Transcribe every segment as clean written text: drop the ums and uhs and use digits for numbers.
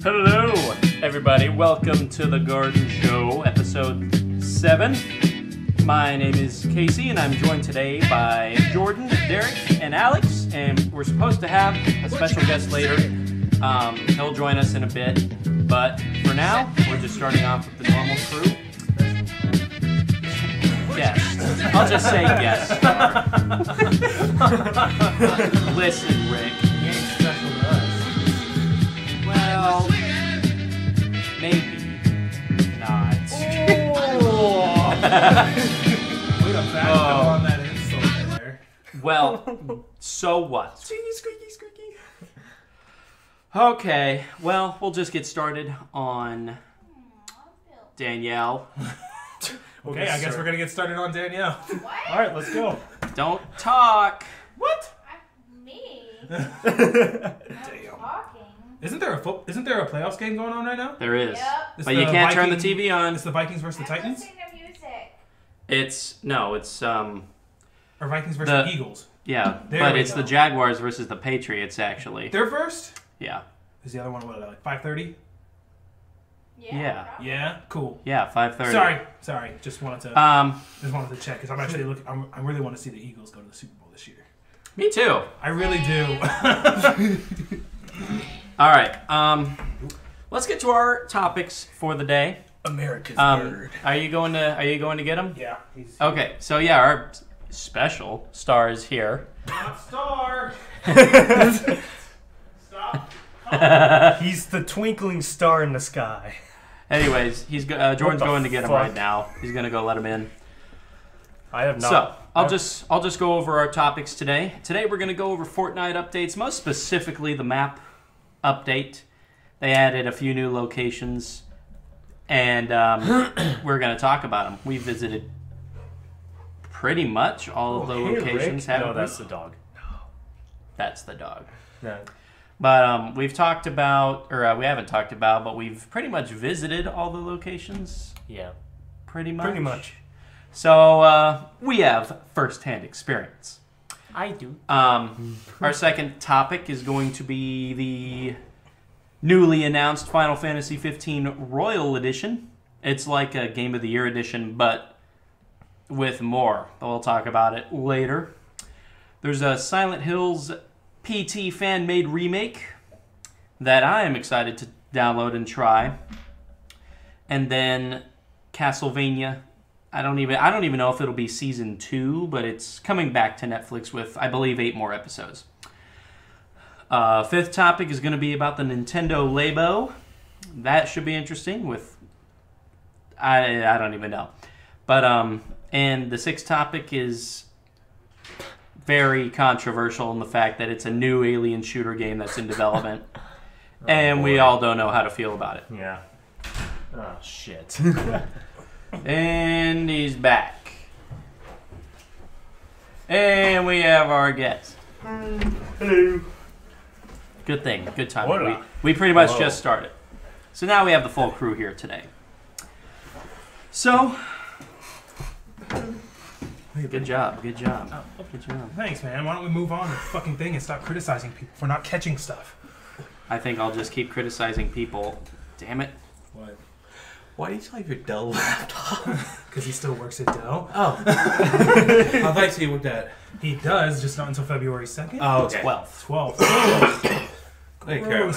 Hello, everybody. Welcome to The Garden Show, episode 7. My name is Casey, and I'm joined today by Jordan, Derek, and Alex. And we're supposed to have a special guest later. He'll join us in a bit. But for now, we're just starting off with the normal crew. Guest. I'll just say guest star. Listen, Rick. You ain't special to us. Well, maybe not. Oh. Way to backpedal on that insult there. Well, so what? Squeaky, squeaky, squeaky. Okay, well, we'll just get started on Danielle. Okay, I guess we're gonna get started on Danielle. What? All right, let's go. Don't talk. What? Me? Damn. Talking. Isn't there a playoffs game going on right now? There is. Yep. It's But you the can't turn the Viking- TV on. It's the Vikings versus the Titans, Listening to music. It's or Vikings versus the Eagles. yeah, There but we it's go. the Jaguars versus the Patriots, actually. They're first. Yeah. Is the other one what, like 5:30? Yeah. Probably. Yeah, cool. Yeah, 5:30. Sorry. Just wanted to check because I'm actually looking. I really want to see the Eagles go to the Super Bowl this year. Me too. I really do. All right. Let's get to our topics for the day. America's bird. Are you going to get him? Yeah. Okay, so yeah, our special star is here. Not star. Stop. He's the twinkling star in the sky. Anyways, Jordan's going to get him fuck? right now. He's gonna go let him in. I have not. So I'll just go over our topics today. Today we're gonna go over Fortnite updates, most specifically the map update. They added a few new locations, and we're gonna talk about them. We visited pretty much all of the locations. No, haven't we? that's the dog. That's the dog. No. But we've talked about, or we haven't talked about, but we've pretty much visited all the locations. Yeah. Pretty much. Pretty much. So we have first-hand experience. I do. Our second topic is going to be the newly announced Final Fantasy 15 Royal Edition. It's like a Game of the Year edition, but with more. We'll talk about it later. There's a Silent Hills PT fan-made remake that I am excited to download and try. And then Castlevania. I don't even know if it'll be season 2, but it's coming back to Netflix with, I believe, 8 more episodes. Fifth topic is going to be about the Nintendo Labo. That should be interesting with... I don't even know. But, and the sixth topic is very controversial in the fact that it's a new alien shooter game that's in development. And we all don't know how to feel about it. Yeah. Oh, shit. And he's back. And we have our guest. Hello. Good thing. Good time. Hola. We pretty much Hello. just started. So now we have the full crew here today. So, good job. Good job. Good job. Thanks, man. Why don't we move on to the fucking thing and stop criticizing people for not catching stuff? I think I'll just keep criticizing people. Damn it. What? Why do you still have your Dell laptop? Because he still works at Dell. Oh. I thought you worked at... He does, just not until February 2nd. Oh, okay. 12th. 12th. Hey, Karen.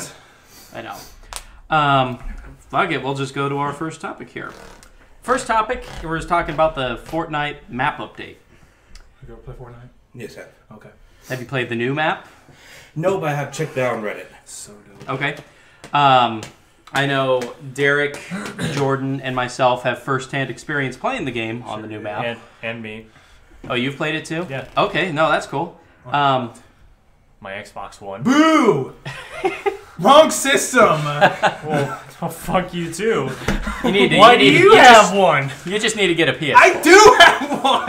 I know. Fuck it. We'll just go to our first topic here. First topic, we're just talking about the Fortnite map update. You ever play Fortnite? Yes, sir. Okay. Have you played the new map? No, but I have checked that on Reddit. So dope. Okay. I know Derek, Jordan, and myself have first-hand experience playing the game on the new map. And me. Oh, you've played it too? Yeah. Okay, no, that's cool. My Xbox One. Boo! Wrong system! Well, fuck you too. You need to. Why do you have one? You just need to get a PS4. I do have one!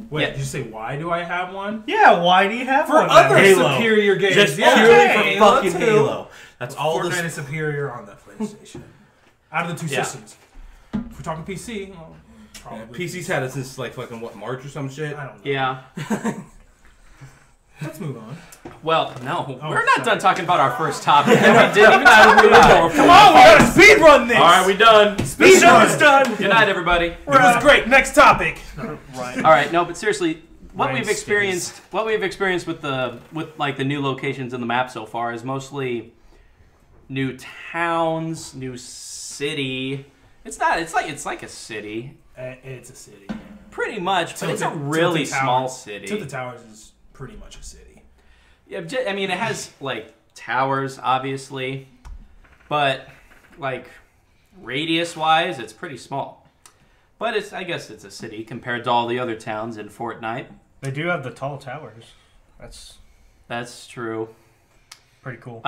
Wait, Yeah. did you say why do I have one? Yeah, why do you have For one? other then? Halo. superior games. Just yeah. purely Okay, for fucking let's Halo. That's all Fortnite this... is superior on the PlayStation. Out of the two Yeah. systems. If we're talking PC, well, probably. PC's had it since, like, fucking, what, March or some shit? I don't know. Yeah. Let's move on. Well, no, Oh, we're not sorry. done talking about our first topic. And we didn't even have to Come on, we gotta speed run this! All right, we done. speed run done! Good night, everybody. It was great. Next topic. Right. All right, no, but seriously, what Ryan we've experienced with like the new locations in the map so far is mostly new towns, new city. It's like a city, It's a city. pretty much, but it's a Tilted really Towers. small city. Tilted Towers is pretty much a city. Yeah, I mean, it has like towers, obviously, but like radius-wise, it's pretty small. But I guess it's a city compared to all the other towns in Fortnite. They do have the tall towers. That's true. pretty cool.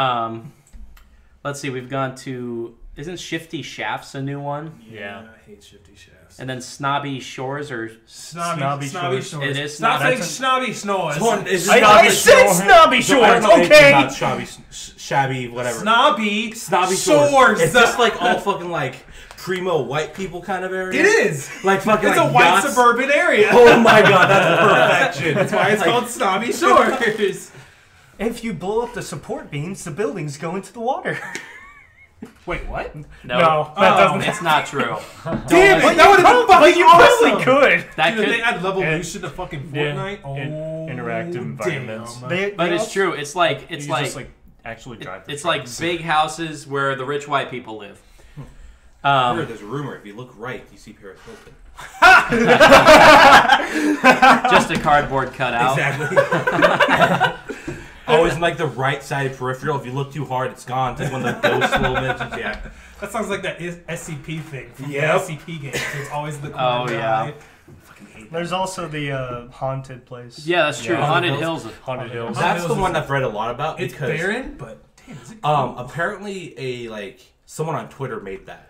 Let's see. We've gone to. Isn't Shifty Shafts a new one? Yeah. I hate Shifty Shafts. And then Snobby Shores or Snobby Shores. Snores. It is Stop snobby. saying snobby snores. I said snobby shorts, okay? Not shabby, whatever. Snobby Snobby shores. shores. It's just like all fucking like primo white people kind of area. It is. Like fucking It's like a white yachts. suburban area. Oh my god, that's perfection. That's why it's Like, called Snobby Shores. If you blow up the support beams, the buildings go into the water. Wait, what? No, No, that doesn't. it's not true. Damn it! That would have been But fucking you awesome. probably could. That Dude, if they could, add Levolution to fucking Yeah. Fortnite. Oh, Interactive environments. damn. but it's true. It's like You just, like actually drive. the it's like trucks. big houses where the rich white people live. There's a rumor. If you look right, you see Paris Hilton. Just a cardboard cutout. Exactly. Always in like the right side peripheral. If you look too hard, it's gone. It's like one of the ghost little bitches. Yeah. That sounds like that SCP thing from the Yep. SCP games. It's always the corner. Oh, yeah. I fucking hate that. There's also the haunted place. Yeah, that's true. Yeah. Haunted Hills. Haunted Hills. That's the one I've read a lot about. It's because, barren, but damn, is it cool? apparently someone on Twitter made that.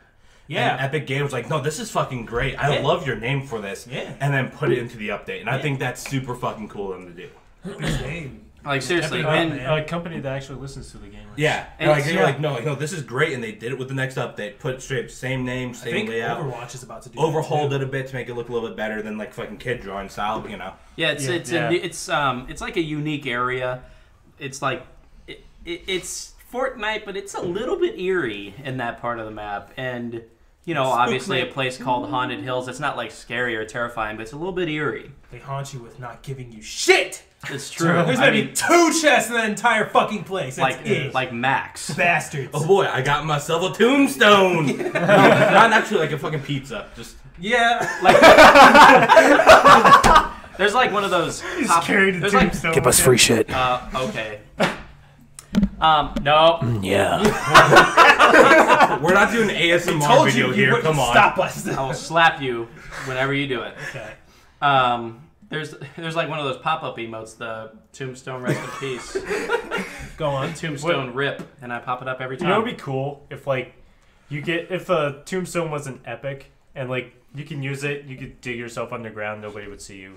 Yeah. And Epic Games was like, no, this is fucking great. I Yeah. love your name for this. Yeah. And then put it into the update. And I think that's super fucking cool of them to do. His name. Like, seriously. Epic And, man. A company that actually listens to the game. Yeah. And And like, it's- they were like, no, this is great. And they did it with the next update. Put it straight, same name, I same think layout. Overwatch is about to do Overhauled that it a bit to make it look a little bit better than like fucking kid drawing style, you know. yeah, it's Yeah. it's like a unique area. It's like it's Fortnite, but it's a little bit eerie in that part of the map. And you know, obviously a place called Haunted Hills. It's not like scary or terrifying, but it's a little bit eerie. They haunt you with not giving you shit. It's true. There's I gonna mean, be 2 chests in that entire fucking place. That's it. like Max. Bastards. Oh boy, I got myself a tombstone. No, not actually like a fucking pizza. Just Yeah. There's like one of those. Carried the there's like- tombstone. Give us free shit. Okay. No. Yeah. we're not doing an ASMR Told video you here. wouldn't Come on. stop us. I will slap you whenever you do it. Okay. There's like one of those pop-up emotes, the Tombstone Rest in Peace, Go on. Tombstone Rip, and I pop it up every You time. know what would be cool if like if a tombstone wasn't epic and like you can use it, you could dig yourself underground, nobody would see you,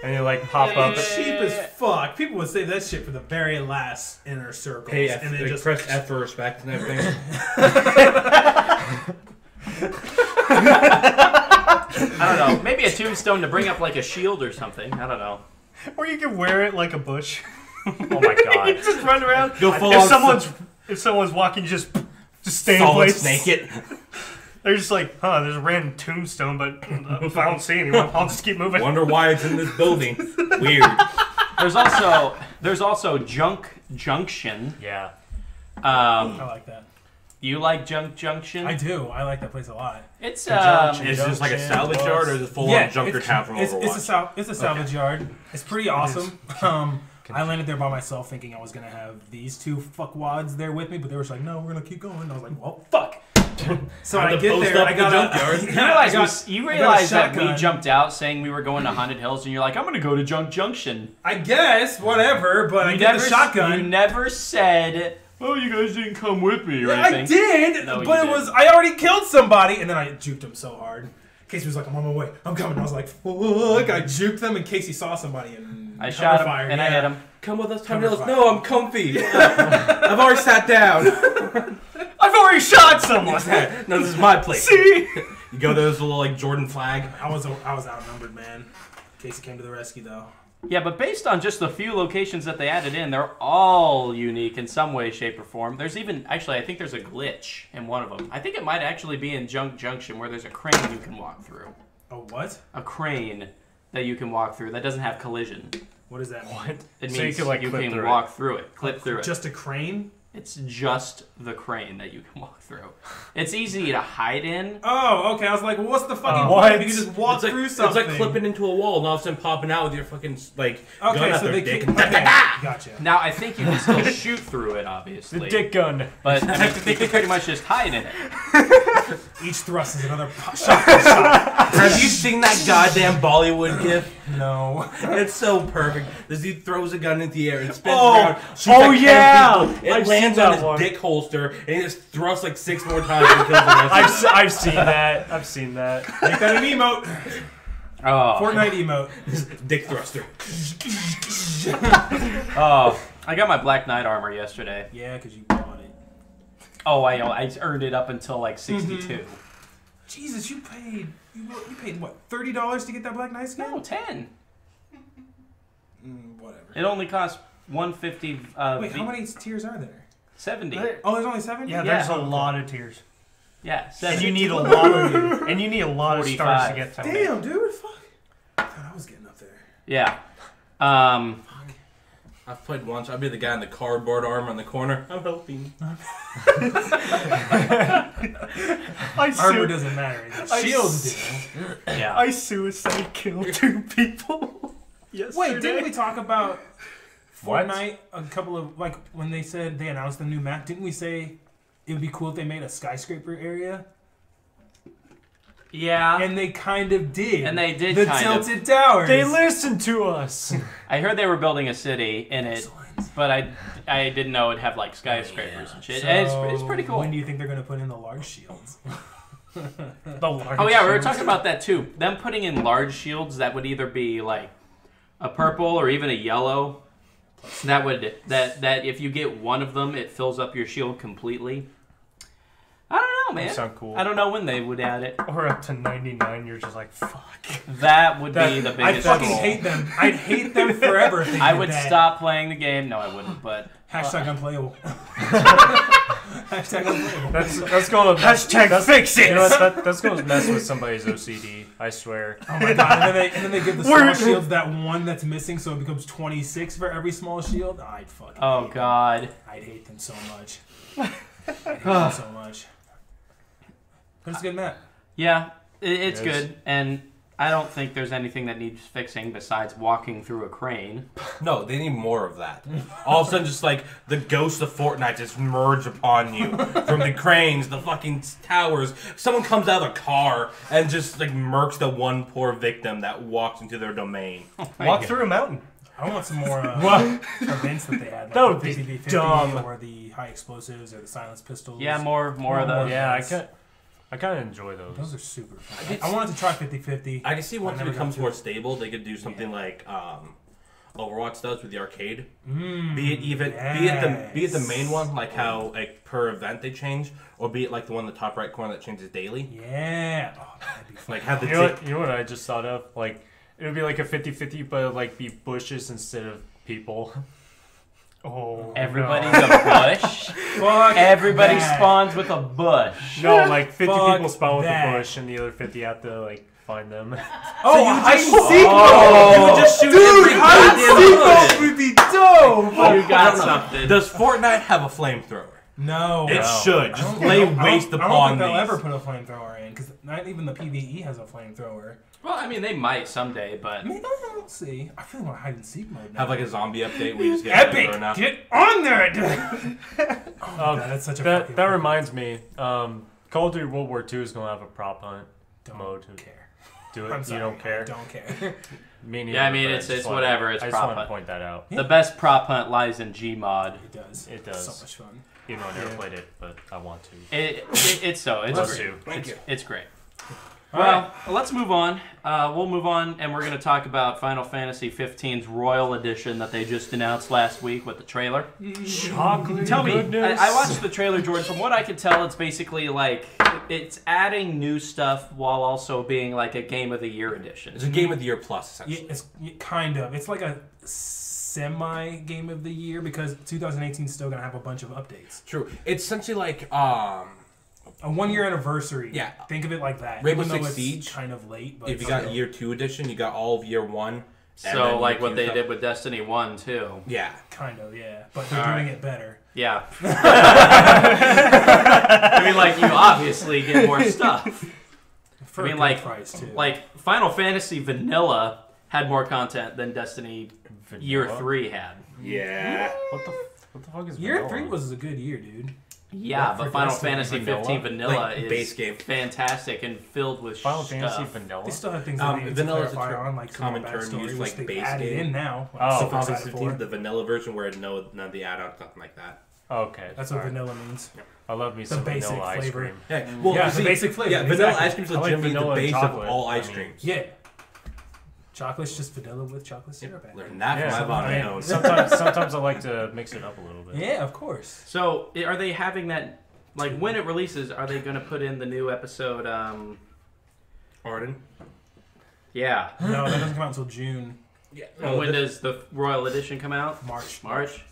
and you like pop up. Cheap as fuck. People would save that shit for the very last inner circles. Hey, and then like, just press F for respect and everything. I don't know. Maybe a tombstone to bring up like a shield or something. I don't know. Or you can wear it like a bush. Oh my god. Just run around. Go full if on someone's walking, just stay in solid place. snake it. They're just like, there's a random tombstone, but if I don't see anyone, I'll just keep moving. Wonder why it's in this building. Weird. There's also Junk Junction. Yeah. I like that. You like Junk Junction? I do. I like that place a lot. It's Junction. Is it just like a Junction salvage yard or is it full on Junker Town from Overwatch? It's a salvage yard. It's pretty awesome. I landed there by myself thinking I was going to have these 2 fuckwads there with me, but they were just like, no, we're going to keep going. And I was like, well, fuck. So I to get post there, up I the got junkyard. You realize that we shotgun. jumped out saying we were going to Haunted Hills, and you're like, I'm going to go to Junk Junction. I guess, whatever, but I You get never, the shotgun. You never said, oh, you guys didn't come with me or Yeah, I anything. did, No, you but it didn't. was, I already killed somebody, and then I juked him so hard. Casey was like, I'm on my way, I'm coming. I was like, fuck, I juked them, and Casey saw somebody, and I shot him, fire, and I hit him. Come with us, Cover Tom Hills. fire. No, I'm comfy. I've already sat down. I've already shot someone. No, this is my place. See? You go there, there's a little like Jordan flag. I was outnumbered, man. Casey came to the rescue, though. Yeah, but based on just the few locations that they added in, they're all unique in some way, shape, or form. There's even, actually, I think there's a glitch in one of them. I think it might actually be in Junk Junction where there's a crane you can walk through. A what? A crane that you can walk through that doesn't have collision. What does that mean? What? It So means you can, like, clip through walk through it, clip through it. Just a crane? It's just the crane that you can walk through. It's easy to hide in. Oh, okay. I was like, well, what's the fucking What? point? You can just walk It's like, through something. It's like clipping into a wall and all of a sudden popping out with your fucking like gun Okay, out so their they dick. keep... Okay, gotcha. Now, I think you can still shoot through it, obviously. The dick gun. But I think you can pretty much just hide in it. Each thrust is another shotgun shot. Have you seen that goddamn Bollywood gif? No. It's so perfect. This dude throws a gun into the air and spins Oh. around. Shoots Oh, like 10 yeah! people. It I've lands seen on that his one. dick holster and he just thrusts like 6 more times and kills the rest of them. I've seen that. I've seen that. Make that an emote. Oh. Fortnite emote. Dick thruster. Oh. I got my Black Knight armor yesterday. Yeah, because you bought it. Oh, I earned it up until like 62. Jesus, you paid what, $30 to get that Black Knight skin? No, 10. Whatever. It only cost 150. Wait, how many tiers are there? 70. Oh, there's only 7? Yeah, Yeah. there's a lot of tiers, Yeah, and 70. you need a lot of stars to 45. get to. Damn, dude, fuck. I thought I was getting up there. Yeah. I've played once. I'd be the guy in the cardboard armor in the corner. I'm helping. Armor doesn't matter. Shields do. Yeah. I suicide killed 2 people. Wait, didn't we talk about What? Fortnite a couple of when they said they announced the new map? Didn't we say it would be cool if they made a skyscraper area? Yeah. And they kind of did. And they did the kind of. Tilted Towers. They listened to us. I heard they were building a city in it, Excellent. but I didn't know it'd have like skyscrapers and shit. So, And it's pretty cool. When do you think they're going to put in the large shields? The large Oh yeah, we were shields. talking about that too. Them putting in large shields that would either be like a purple or even a yellow. That if you get one of them, it fills up your shield completely. I don't know, man. That sound cool. I don't know when they would add it. Or up to 99, you're just like, fuck. That would be the I biggest fucking troll. hate them. I'd hate them forever. If they I did would that. stop playing the game. No, I wouldn't. But Hashtag unplayable. Hashtag unplayable. That's going to fix it. You know what? That's going to mess with somebody's OCD. I swear. Oh my god! And then they give the small shields that one that's missing, so it becomes 26 for every small shield. I'd fucking. oh hate god, them. I'd hate them so much. I'd hate them so much. But it's a good map. yeah, it's It is. good, and I don't think there's anything that needs fixing besides walking through a crane. No, they need more of that. All of a sudden, just like the ghost of Fortnite just merge upon you from the cranes, the fucking towers. Someone comes out of a car and just like murks the one poor victim that walks into their domain. Walk through a mountain. I want some more events that they had. Like That would the be 50v50 dumb. or the high explosives or the silence pistols. Yeah, more of those. Yeah, Yes. I kind of enjoy those. Those are super fun. I wanted to try 50-50. I can see once it never becomes got to more it. stable, they could do something like Overwatch does with the arcade. Mm, Be it the main one, like how like per event they change, or be it like the one in the top right corner that changes daily. Yeah. Oh, that'd be fun. Like have the You know what I just thought of? Like, it would be like a 50-50, but it would like be bushes instead of people. Oh, Everybody's no. a bush. Fuck Everybody that. spawns with a bush. No, like 50 Fuck people spawn with that. the bush, and the other 50 have to like find them. Oh, hide and seek Oh. mode! You would just shoot Dude, every hide and seek goddamn mode would be dope! You got I don't know. something. Does Fortnite have a flamethrower? No. It No. should. I Just don't lay think- waste I don't upon think they'll these. ever put a flamethrower in, because not even the PvE has a flamethrower. Well, I mean, they might someday, but I mean, we'll see. I really want hide and seek mode now. Have like a zombie update where you just get Epic! thrown out. Get on there, dude! Oh, God, that's such a fucking that reminds me, Call of Duty World War II is going to have a prop hunt don't mode. care. Do it? I'm sorry, You don't care? I don't care. Me neither, Yeah, I mean, but it's just wanted- whatever, it's I just prop wanted to hunt. point that out. the best prop hunt lies in Gmod. It does. It does. So much fun. Even though I never played it, but I want to. It's Let's great. do. Thank you. It's great. All Well, let's move on. We'll move on, and we're going to talk about Final Fantasy 15's Royal Edition that they just announced last week with the trailer. Chocolate Tell me, goodness. I watched the trailer, Jordan. From what I can tell, it's basically like it's adding new stuff while also being like a Game of the Year edition. It's a Game of the Year plus, Yeah, essentially. it's kind of. It's like a semi game of the year because 2018 is still gonna have a bunch of updates. True. It's essentially like A 1 year anniversary. Yeah. Think of it like that. Rainbow Even though Six it's Siege, kind of late, but if you still. got Year 2 edition, you got all of Year 1. and So then like Year what 2 they stuff. did with Destiny 1 too. Yeah. Kind of, yeah. But they're All doing right. it better. Yeah. I mean, like you obviously get more stuff. For I mean, a good like, price too. like Final Fantasy Vanilla had more content than Destiny Year Vanilla? 3 had. Yeah. What the fuck is year vanilla? 3 was a good year, dude. Yeah, For but Final Destiny Fantasy Vanilla? 15 Vanilla Like, is base game. fantastic and filled with Final stuff. Fantasy Vanilla. They still have things that they need to Vanilla's a clarify on, like some more common term backstory, used, which like, they've base added game. in now. Oh, I'm So super Final excited Fantasy for 15, it. the vanilla version where none of the add-ons, nothing like that. Okay. That's what alright. vanilla means. I love me The some basic vanilla ice flavor. cream. Yeah, well, Yeah, you the see, basic flavor, Yeah, vanilla exactly. ice cream is I like legitimately the vanilla and base chocolate, of all I ice mean. creams. Yeah. Chocolate's just vanilla with chocolate syrup. added. Learn that Yeah, from my I mean, own. sometimes I like to mix it up a little bit. Yeah, of course. So, are they having that? Like, when it releases, are they going to put in the new episode? Arden. Yeah. No, that doesn't come out until June, Yeah. And when does the Royal Edition come out? March. March.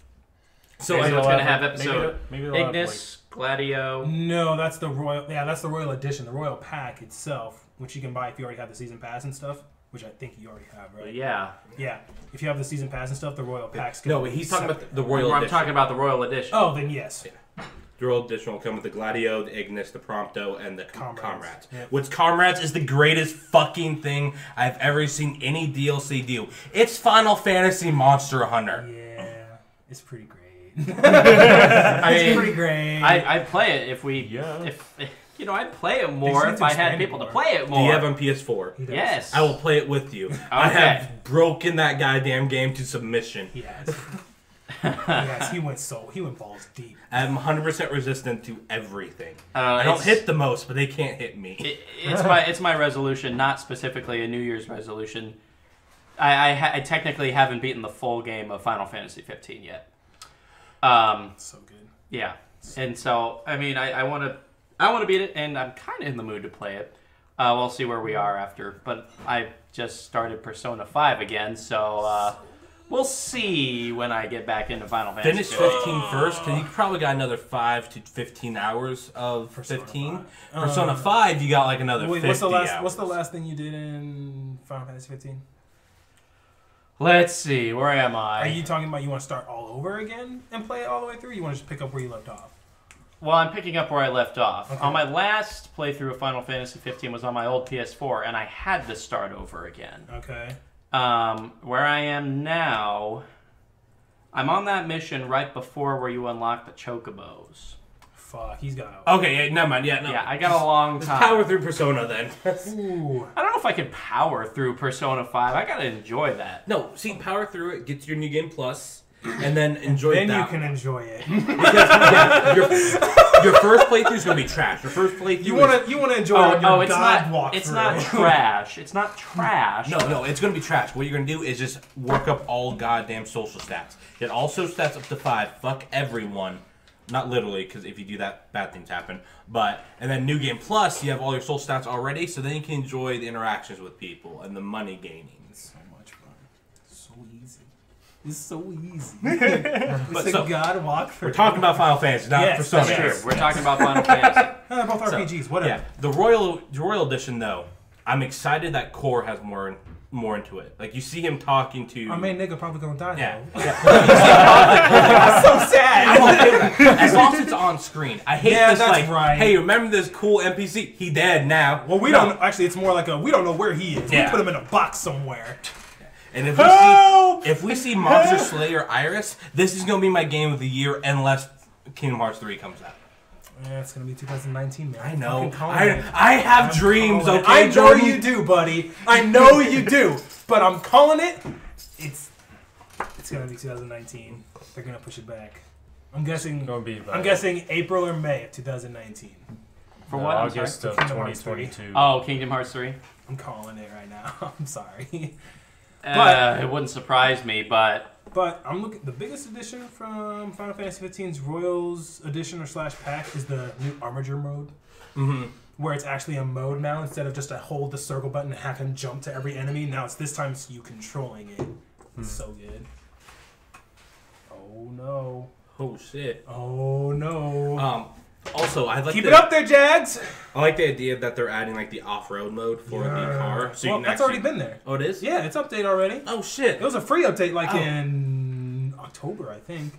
So Okay, I so it's going to have episode maybe they'll have, Ignis, Gladio. No, that's the Royal. Yeah, that's the Royal Edition, the Royal Pack itself, which you can buy if you already have the season pass and stuff. which I think you already have, right? Yeah. Yeah. If you have the season pass and stuff, the royal packs. No, he's talking about the Royal I'm Edition. talking about the Royal Edition. Oh, then yes. Yeah. The Royal Edition will come with the Gladio, the Ignis, the Prompto, and the Comrades. Yeah. Which Comrades is the greatest fucking thing I've ever seen any DLC do. It's Final Fantasy Monster Hunter. Yeah. It's pretty great. I mean, It's pretty great. I'd play it if we... Yeah. If I'd play it more need if to I had expand people it to more. play it Do more. you have on PS4? He does. Yes. I will play it with you. I Okay. have broken that goddamn game to submission. He has. Yes, he went balls deep. I'm 100% resistant to everything. Uh, I don't it's- hit the most, but they can't hit me. It's my resolution, not specifically a New Year's resolution. I technically haven't beaten the full game of Final Fantasy 15 yet. So good. Yeah, and so I mean I want to beat it, and I'm kind of in the mood to play it. We'll see where we are after, but I just started Persona 5 again, so we'll see when I get back into Final Fantasy. Finish 15. 15 first, because you probably got another 5 to 15 hours of Persona 15. 5. Persona 5, you got like another Wait, 50 hours. what's the last thing you did in Final Fantasy 15? Let's see, where am I? Are you talking about you want to start all over again and play it all the way through? Or you want to just pick up where you left off? Well, I'm picking up where I left off. Okay. On my last playthrough of Final Fantasy 15 was on my old PS4, and I had to start over again. Okay. Where I am now, I'm on that mission right before where you unlock the chocobos. Fuck, he's got. Okay, yeah, never mind. Yeah, no. Yeah, I got a long Just time. power through Persona then. Ooh. I don't know if I can power through Persona 5. I gotta enjoy that. No, see, power through it, get your New Game Plus, and then enjoy Then that. you can enjoy it. Because yeah, your first playthrough is going to be trash. Your first playthrough You want to enjoy your Oh, it's God not. walkthrough. It's not trash. It's not trash. No, it's going to be trash. What you're going to do is just work up all goddamn social stats. Get all social stats up to 5. Fuck everyone. Not literally, because if you do that, bad things happen. And then New Game Plus, you have all your soul stats already, so then you can enjoy the interactions with people and the money gaining. So much fun. So easy. It's so easy. But It's so, a God walkthrough. we're talking about Final Fantasy, not Yes, Persona. That's Yes. true. We're talking about Final Fantasy. Both RPGs, whatever. Yeah, the Royal Edition, though, I'm excited that Core has more into it. Like, you see him talking to... Our main nigga probably gonna die, Yeah. though. yeah. So sad. I'm okay with that. As long as it's on screen. I hate Yeah, this, that's like, right. hey, remember this cool NPC? He dead now. Well, we don't... Actually, it's more like we don't know where he is. Yeah. We put him in a box somewhere. And Help! if we see Monster Slayer Iris, this is going to be my game of the year unless Kingdom Hearts 3 comes out. Yeah, it's gonna be 2019, man. I know. Fucking calling it. I have I'm dreams, calling it. okay, I know Jordan? you do, buddy. I know you do. But I'm calling it. It's gonna be 2019. They're gonna push it back. I'm guessing. Gonna be I'm guessing April or May of 2019. For what? I'm sorry. August of Kingdom Hearts 2022. Oh, Kingdom Hearts 3. I'm calling it right now. I'm sorry. It wouldn't surprise me, but But I'm looking. The biggest addition from Final Fantasy 15's Royals Edition or / pack is the new Armiger mode, where it's actually a mode now instead of just to hold the circle button and have him jump to every enemy. Now it's this time it's you controlling it. It's so good. Oh no! Oh, shit. Oh no! Also, I like Keep it up there, Jags. I like the idea that they're adding like the off-road mode for the car. So Well, you can that's actually... already been there. Oh, it is? Yeah, it's updated already. Oh, shit. It was a free update like Oh. in October, I think.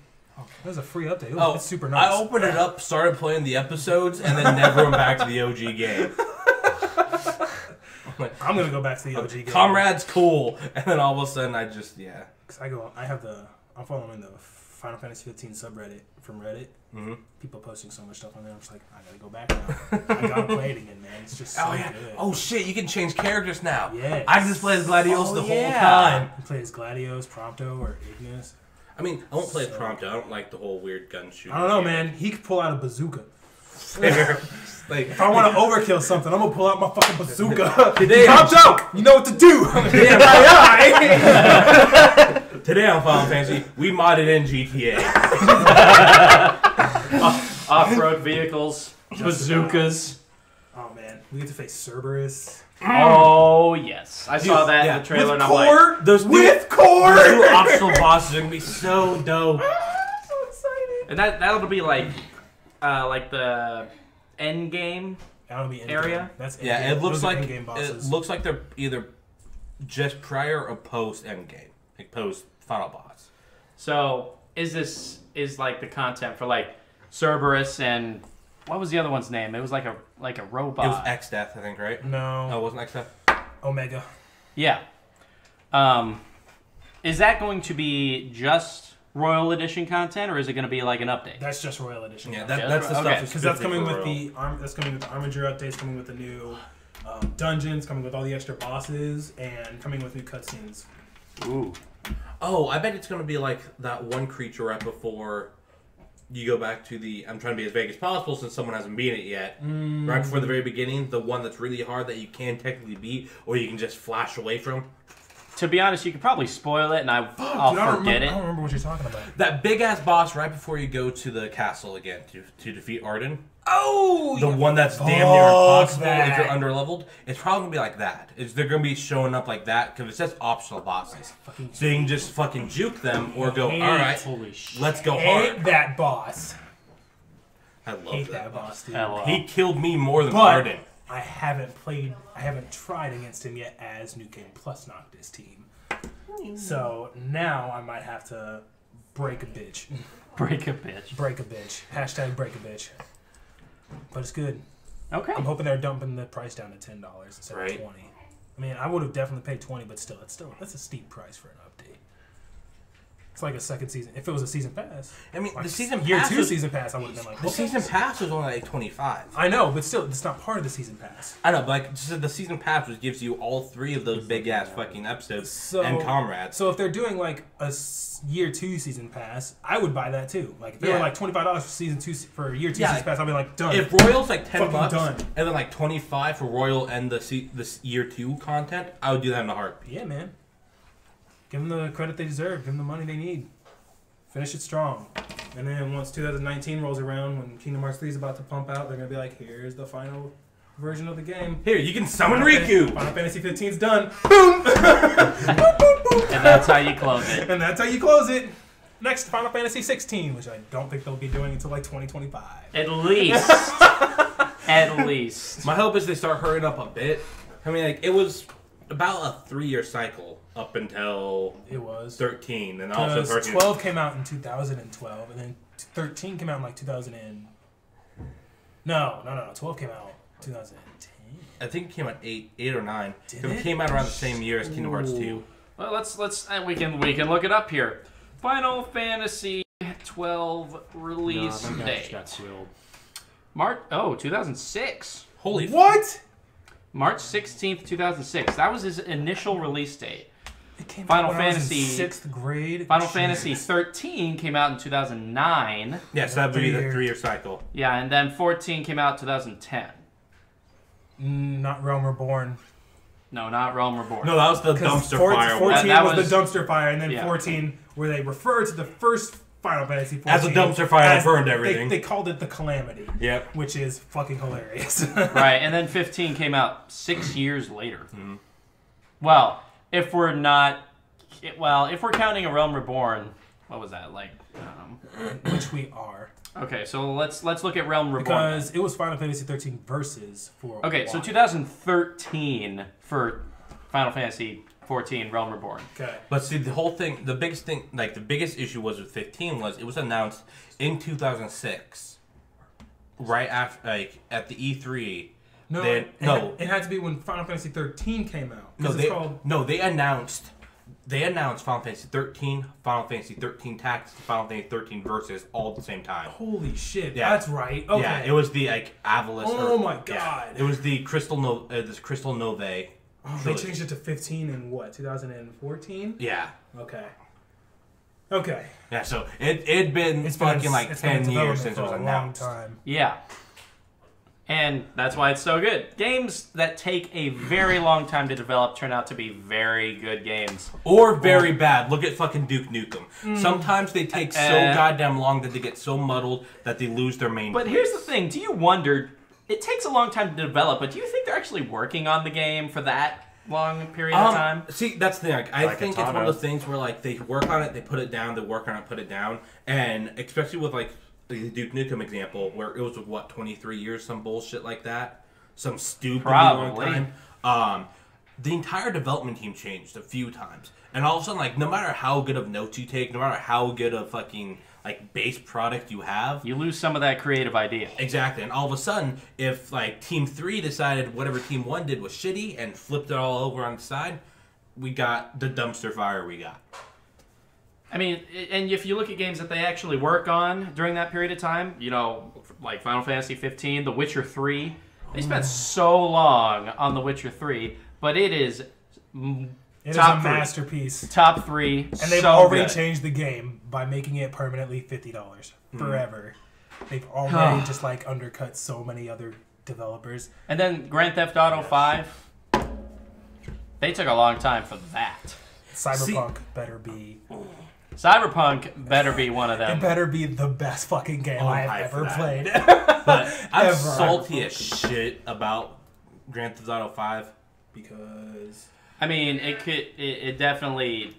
It was a free update. It's super nice. I opened it up, started playing the episodes, and then never went back to the OG game. I'm gonna go back to the OG game. Comrade's cool, and then all of a sudden I just, yeah. Cause I'm following the Final Fantasy 15 subreddit from Reddit. Mm-hmm. People posting so much stuff on there. I'm just like, I gotta go back now. I gotta play it again, man. It's just so Oh, yeah. good. Oh, shit, you can change characters now. Yes. I can just play as Gladios the whole yeah. time. You play as Gladios, Prompto, or Ignis. I mean, I won't play as So- Prompto. I don't like the whole weird gun shooting. I don't know, man. He could pull out a bazooka. Like, If I want to overkill something, I'm gonna pull out my fucking bazooka. Today, Prompto, you know what to do. today on Final Fantasy, we modded in GTA. off-road vehicles, bazookas. Oh man, we get to face Cerberus. Oh yes, I saw that yeah. in the trailer, With and I'm like, core, Those with core. two optional bosses are gonna be so dope. So excited. and that'll be like the end game. That'll be Area? That's Yeah, endgame. it looks Those are like endgame bosses. they're either just prior or post Endgame, like post Final Boss. So is like the content for like Cerberus and what was the other one's name? It was like a robot. It was X Death, I think, right? No. No, it wasn't X Death. Omega. Yeah. Is that going to be just Royal Edition content, or is it going to be like an update? That's just Royal Edition. Yeah, content. that's the Okay. stuff. Because that's coming with the Armiger updates, coming with the new dungeons, coming with all the extra bosses, and coming with new cutscenes. Ooh. Oh, I bet it's going to be like that one creature right before you go back to the... I'm trying to be as vague as possible since someone hasn't beat it yet. Right before the very beginning, the one that's really hard that you can technically beat, or you can just flash away from. To be honest, you could probably spoil it, and I'll forget it. I don't remember what you're talking about. That big-ass boss right before you go to the castle again to defeat Arden. Oh! The one that's damn near impossible if you're underleveled. It's probably going to be like that. They're going to be showing up like that because it says optional bosses. So you can just fucking juke them or go, alright, Holy shit. let's go Hate hard. that boss. I love Hate that that boss, dude. LOL. He killed me more than But Arden. I haven't tried against him yet as New Game Plus Noctis team. So now I might have to break a bitch. Break a bitch. Break a bitch. Hashtag break a bitch. But it's good. Okay. I'm hoping they're dumping the price down to $10 instead Right. of $20. I mean, I would have definitely paid $20, but that's a steep price for an update. It's like a second season. If it was a season pass, I mean, like the season year pass 2 was, season pass, I would have been like, the okay. season pass was only like 25. I know, but still, it's not part of the season pass. I know, but like just the season pass which gives you all 3 of those big ass fucking episodes and comrades. So if they're doing like a year 2 season pass, I would buy that too. Like if they were like $25 for season 2 for year 2 season pass, I'd be like, done. If Royal's like $10 Fucking done. and then like 25 for Royal and the year 2 content, I would do that in a heartbeat. Yeah, man. Give them the credit they deserve. Give them the money they need. Finish it strong. And then once 2019 rolls around, when Kingdom Hearts 3 is about to pump out, they're going to be like, here's the final version of the game. Here, you can summon Riku! Final Fantasy 15's done. Boom! Boop, boop, boop. And that's how you close it. And that's how you close it. Next, Final Fantasy 16, which I don't think they'll be doing until like 2025. At least. At least. My hope is they start hurrying up a bit. I mean, like, it was about a 3-year cycle up until It was. 13, and also 13. 12 came out in 2012, and then 13 came out in like 2000 and... No. 12 came out 2010. I think it came out 8 or 9. Did It it? came out around the same year as Kingdom Hearts 2. Well, let's we can look it up here. Final Fantasy 12 release date. March 2006. Holy What? March 16th, 2006. That was his initial release date. It came Final out when I was in Fantasy- 6th grade. Final Jeez. Fantasy 13 came out in 2009. Yeah, so that would be the 3-year. 3-year cycle. Yeah, and then 14 came out 2010. Not Realm Reborn. No, not Realm Reborn. No, that was the 'Cause dumpster 14 fire one. That was the dumpster fire, and then yeah. 14, where they refer to the first Final Fantasy 14 As a dumpster fire that burned everything. They called it the Calamity. Yep. Which is fucking hilarious. Right, and then 15 came out 6 years later. Well, if we're counting a Realm Reborn, what was that like? Which we are. Okay, so let's look at Realm Reborn. Because it was Final Fantasy 13 Versus for a Okay, so while. 2013 for Final Fantasy 14 Realm Reborn. Okay. But see, the biggest issue was with 15 was it was announced in 2006, right after, like, at the E3. No, Then, it had to be when Final Fantasy 13 came out. They announced Final Fantasy 13, Final Fantasy 13 Tactics, and Final Fantasy 13 Versus all at the same time. Holy shit, Yeah. that's right. Okay. Yeah, it was the Avalis. Oh my yeah, God. it was the Crystal Novae. Oh, they changed it to 15 in what, 2014? Yeah. Okay. Yeah, so it'd been It's fucking been, like it's been in 10 years development since it for was a long announced. time. Yeah. And that's why it's so good. Games that take a very long time to develop turn out to be very good games. Or very bad. Look at fucking Duke Nukem. Sometimes they take so goddamn long that they get so muddled that they lose their main But point. here's the thing, do you wonder, it takes a long time to develop, but do you think they're actually working on the game for that long period of time? See, that's the thing. Like, I Like think it's one of those things where like they work on it, they put it down, they work on it, put it down, and especially with like the Duke Nukem example, where it was what 23 years, some bullshit like that, some stupid long Probably. time. the entire development team changed a few times. And all of a sudden, like, no matter how good of notes you take, no matter how good of fucking, like, base product you have... You lose some of that creative idea. Exactly. And all of a sudden, if, like, Team 3 decided whatever Team 1 did was shitty and flipped it all over on the side, we got the dumpster fire we got. I mean, and if you look at games that they actually work on during that period of time, you know, like Final Fantasy 15, The Witcher 3, they spent so long on The Witcher 3, but it is... It is a masterpiece. Top 3. And they've already changed the game by making it permanently $50 forever. They've already just like undercut so many other developers. And then Grand Theft Auto 5. They took a long time for that. Cyberpunk better be. Cyberpunk better be one of them. It better be the best fucking game I have ever played. But I'm salty as shit about Grand Theft Auto 5 because... I mean, it definitely...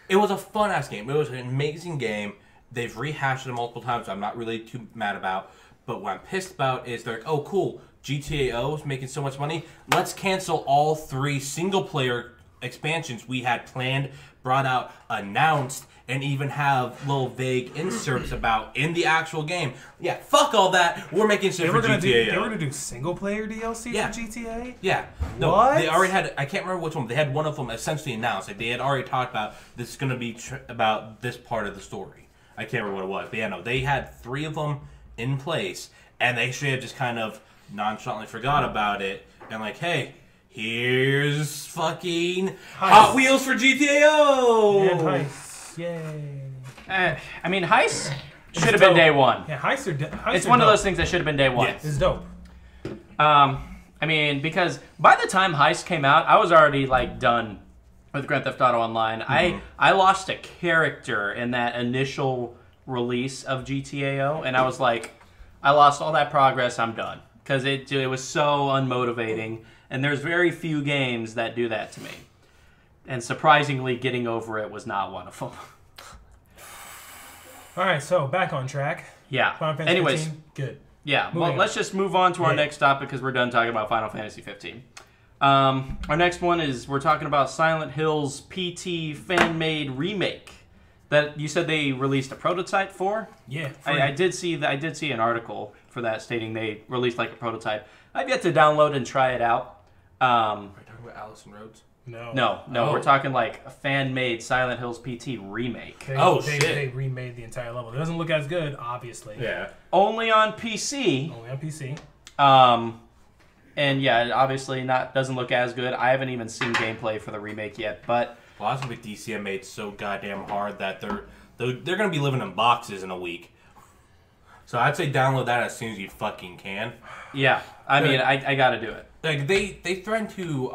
It was a fun-ass game. It was an amazing game. They've rehashed it multiple times, I'm not really too mad about. But what I'm pissed about is they're like, oh, cool, GTA O is making so much money. Let's cancel all 3 single-player expansions we had planned, brought out, announced, and even have little vague inserts about in the actual game. Yeah, fuck all that. We're making shit for GTA. They were going to do single-player DLC for GTA? Yeah. No, what? They already had, I can't remember which one, but they had one of them essentially announced. Like, they had already talked about this is going to be about this part of the story. I can't remember what it was. But yeah, no, they had 3 of them in place, and they should have just kind of nonchalantly forgot about it. And like, hey, here's fucking Hot Wheels for GTAO! And Heist. Yay. I mean, Heist should have been day one. Yeah, Heist it's one of those things that should have been day one. Yes. It's dope. I mean, because by the time Heist came out, I was already, like, done with Grand Theft Auto Online. I lost a character in that initial release of GTAO, and I was like, I lost all that progress, I'm done. Because it was so unmotivating, and there's very few games that do that to me. And surprisingly, getting over it was not one of them. All right, so back on track. Yeah. Final Fantasy Anyways, 15, good. Yeah. Well, let's just move on to our next topic because we're done talking about Final Fantasy 15. Our next one is we're talking about Silent Hill's PT fan-made remake that you said they released a prototype for. Yeah. I did see an article for that stating they released like a prototype. I've yet to download and try it out. Are you talking about Allison Rhodes? No. We're talking like a fan-made Silent Hills PT remake. Shit. They remade the entire level. It doesn't look as good, obviously. Yeah. Only on PC. Only on PC. And yeah, it obviously doesn't look as good. I haven't even seen gameplay for the remake yet, but... Well, that's what DCM made so goddamn hard that they're going to be living in boxes in a week. So I'd say download that as soon as you fucking can. Yeah, I mean, I gotta do it. Like, they threatened to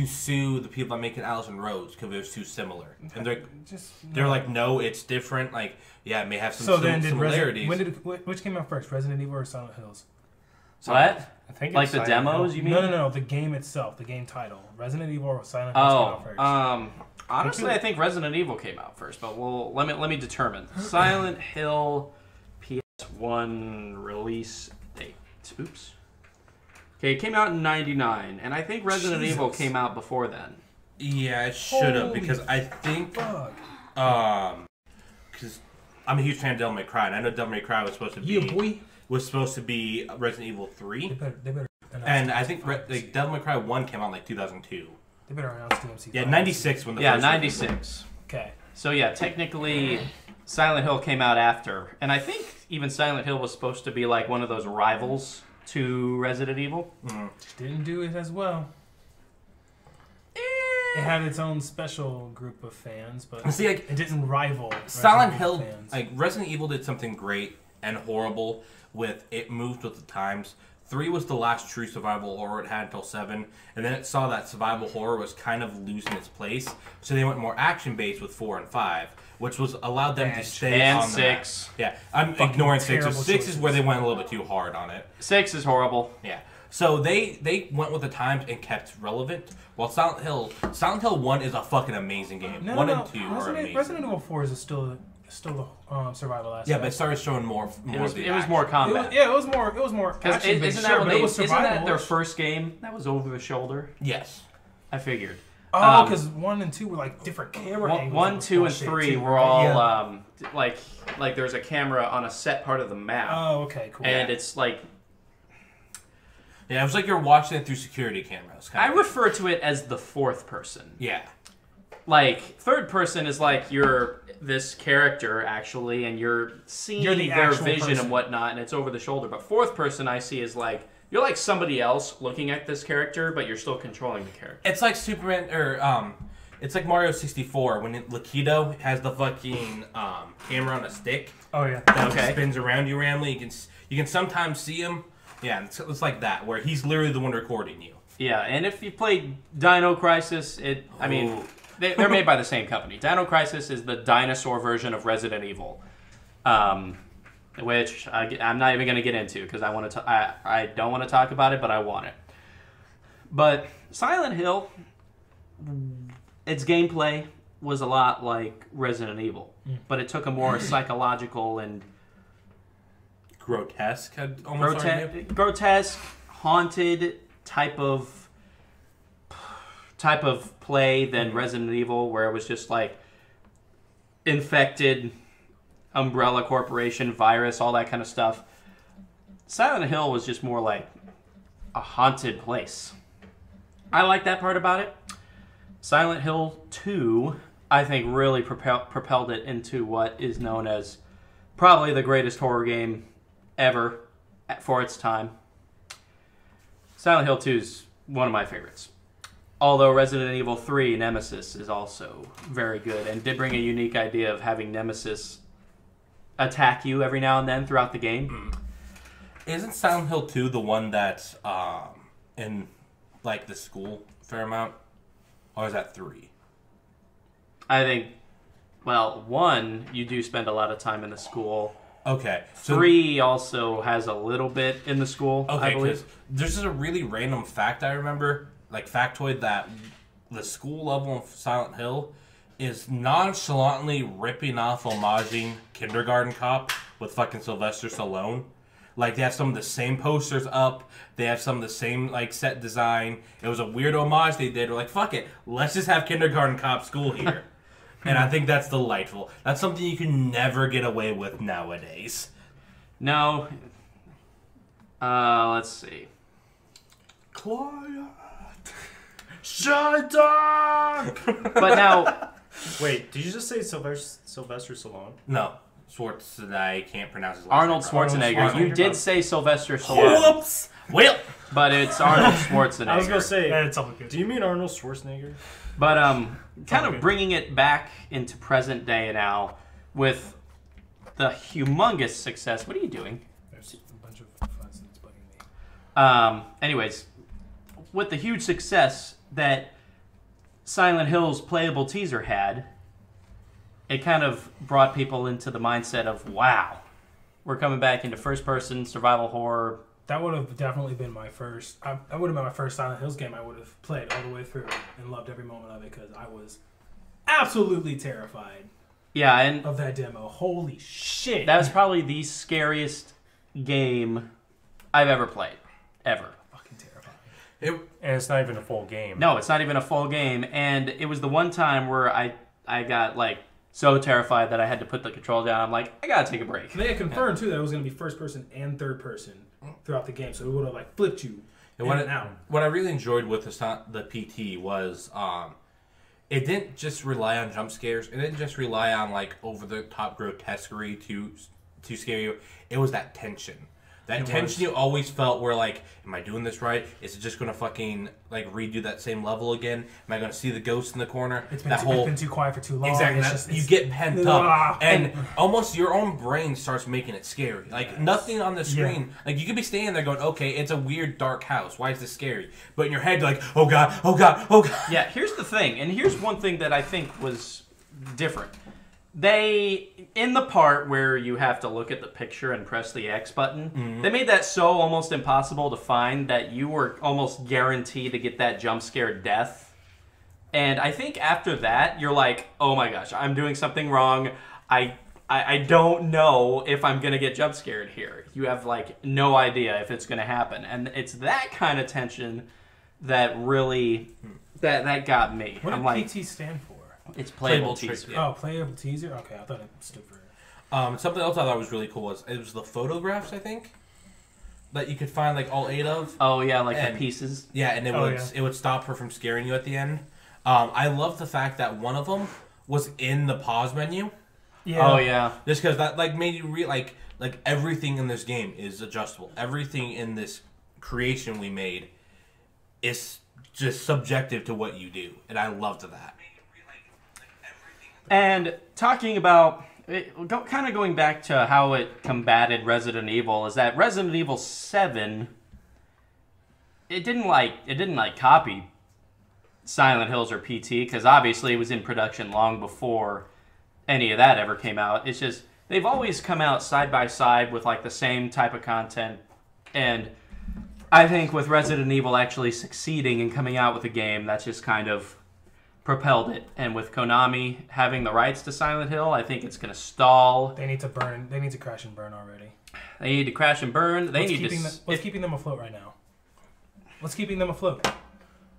sue the people that make it Allison Rhodes because it was too similar. And they're like, no, it's different. Like, yeah, it may have some similarities. Which came out first, Resident Evil or Silent Hills? What? I think like it's the Silent demos, Hill. you mean? No, the game itself, the game title. Resident Evil or Silent Hills came out first. Honestly, I think Resident Evil came out first, but let me determine. Silent Hill PS1 release date. Oops. Okay, it came out in '99, and I think Resident Evil came out before then. Yeah, it should have, because I think, because I'm a huge fan of Devil May Cry, and I know Devil May Cry was supposed to be Resident Evil 3. They better and I think Devil May Cry 1 came out in like 2002. They better announce DMC. Yeah, 96 when the first 96. Okay. So yeah, technically, Silent Hill came out after, and I think even Silent Hill was supposed to be like one of those rivals to Resident Evil. Didn't do it as well. It had its own special group of fans, but see, like, it didn't rival Silent Hill. Fans. Like, Resident Evil did something great and horrible with it moved with the times. 3 was the last true survival horror it had until 7, and then it saw that survival horror was kind of losing its place, so they went more action-based with 4 and 5, which was allowed them to stay and on 6. The map. Yeah, I'm ignoring 6. So 6 choices. is where they went a little bit too hard on it. 6 is horrible. Yeah. So they went with the times and kept relevant, while Silent Hill 1 is a fucking amazing game. 1 and 2 are amazing. Resident Evil 4 is still still the survival aspect. Yeah, but it started showing more. It of was the it was action. more combat. It was more. Because Action isn't that isn't that their survival. first game that was over the shoulder? Yes. I figured. Oh, because 1 and 2 were like different camera angles. 1, 2, and 3 were all like there's a camera on a set part of the map. Oh, okay, cool. And it's like Yeah, it was like you're watching it through security cameras. I refer to it as the fourth person. Yeah. Like third person is like you're this character actually, and you're seeing You're the their actual vision person. and whatnot, and it's over the shoulder. But fourth person I see is like you're like somebody else looking at this character, but you're still controlling the character. It's like Superman, or it's like Mario 64 when Lakido has the fucking camera on a stick Oh yeah. that Okay. spins around you randomly. You can sometimes see him. Yeah, it's like that where he's literally the one recording you. Yeah, and if you played Dino Crisis, they're made by the same company. Dino Crisis is the dinosaur version of Resident Evil, which I'm not even going to get into because I don't want to talk about it, but I want it. But Silent Hill, its gameplay was a lot like Resident Evil, but it took a more psychological and Grotesque, I'd almost argue. grotesque, haunted type of play than Resident Evil, where it was just like infected, Umbrella Corporation, virus, all that kind of stuff. Silent Hill was just more like a haunted place. I like that part about it. Silent Hill 2, I think, really propelled it into what is known as probably the greatest horror game ever for its time. Silent Hill 2 is one of my favorites. Although Resident Evil 3 Nemesis is also very good and did bring a unique idea of having Nemesis attack you every now and then throughout the game. Isn't Silent Hill 2 the one that's in like the school a fair amount? Or is that 3? I think, well, 1, you do spend a lot of time in the school. Okay. So 3 also has a little bit in the school, I okay, believe. 'cause there's just a really random fact I remember, like factoid, that the school level of Silent Hill is nonchalantly ripping off homaging Kindergarten Cop with fucking Sylvester Stallone. Like, they have some of the same posters up. They have some of the same, like, set design. It was a weird homage they did. We're like, fuck it. Let's just have Kindergarten Cop school here. And I think that's delightful. That's something you can never get away with nowadays. No. Let's see. Quiet. Shut up! But now, Wait, did you just say Sylvester Stallone? No. Schwarzenegger, I can't pronounce his last Arnold name. Schwarzenegger. You Schwarzenegger. did say Sylvester Stallone, Whoops! Well, but it's Arnold Schwarzenegger. I was gonna say, Yeah, it's all good. do you mean Arnold Schwarzenegger? But kind of Okay. bringing it back into present day now with the humongous success. What are you doing? There's a bunch of fuzz that's bugging me. Anyways, with the huge success that Silent Hill's playable teaser had, it kind of brought people into the mindset of, wow, we're coming back into first-person survival horror. That would have definitely been my first. That would have been my first Silent Hills game. I would have played all the way through and loved every moment of it because I was absolutely terrified Yeah, and of that demo. Holy shit! that was probably the scariest game I've ever played. Ever. fucking terrifying. And it's not even a full game. No, it's not even a full game, and it was the one time where I got, like, so terrified that I had to put the control down. I'm like, I gotta take a break. They had confirmed too that it was going to be first person and third person throughout the game, so it would have like flipped you in and out. what I really enjoyed with the PT was it didn't just rely on jump scares. It didn't just rely on like over the top grotesquerie to scare you. It was that tension. That tension you always felt where like, am I doing this right? Is it just gonna fucking like redo that same level again? Am I gonna see the ghost in the corner? It's been, that it's been too quiet for too long. Exactly. It's You get pent Ah. up, and almost your own brain starts making it scary. Like nothing on the screen. Like you could be standing there going, "Okay, it's a weird dark house. Why is this scary?" But in your head, you're like, "Oh god, oh god, oh god." Yeah, here's the thing, and here's one thing that I think was different. They, in the part where you have to look at the picture and press the X button, they made that so almost impossible to find that you were almost guaranteed to get that jump scare death. And I think after that, you're like, oh my gosh, I'm doing something wrong. I I don't know if I'm gonna get jump scared here. You have like no idea if it's gonna happen, and it's that kind of tension that really that got me. What I'm did like, PT stand for? it's playable Playable teaser. Yeah. Oh, playable teaser. Okay, I thought it stood for. Something else I thought was really cool was it was the photographs, I think, that you could find like all 8 of. Oh yeah, like And- the pieces. Yeah, and it would stop her from scaring you at the end. I love the fact that one of them was in the pause menu. Yeah. Oh yeah. Just because that like made you like everything in this game is adjustable. Everything in this creation we made is just subjective to what you do, and I loved that. And talking about kind of going back to how it combated Resident Evil is that Resident Evil 7 it didn't like copy Silent Hills or PT because obviously it was in production long before any of that ever came out. It's just they've always come out side by side with like the same type of content, and I think with Resident Evil actually succeeding and coming out with a game that's just kind of propelled it, and with Konami having the rights to Silent Hill, I think it's going to stall. They need to burn. They need to crash and burn already. They need to crash and burn. They need to. What's keeping them afloat right now? What's keeping them afloat?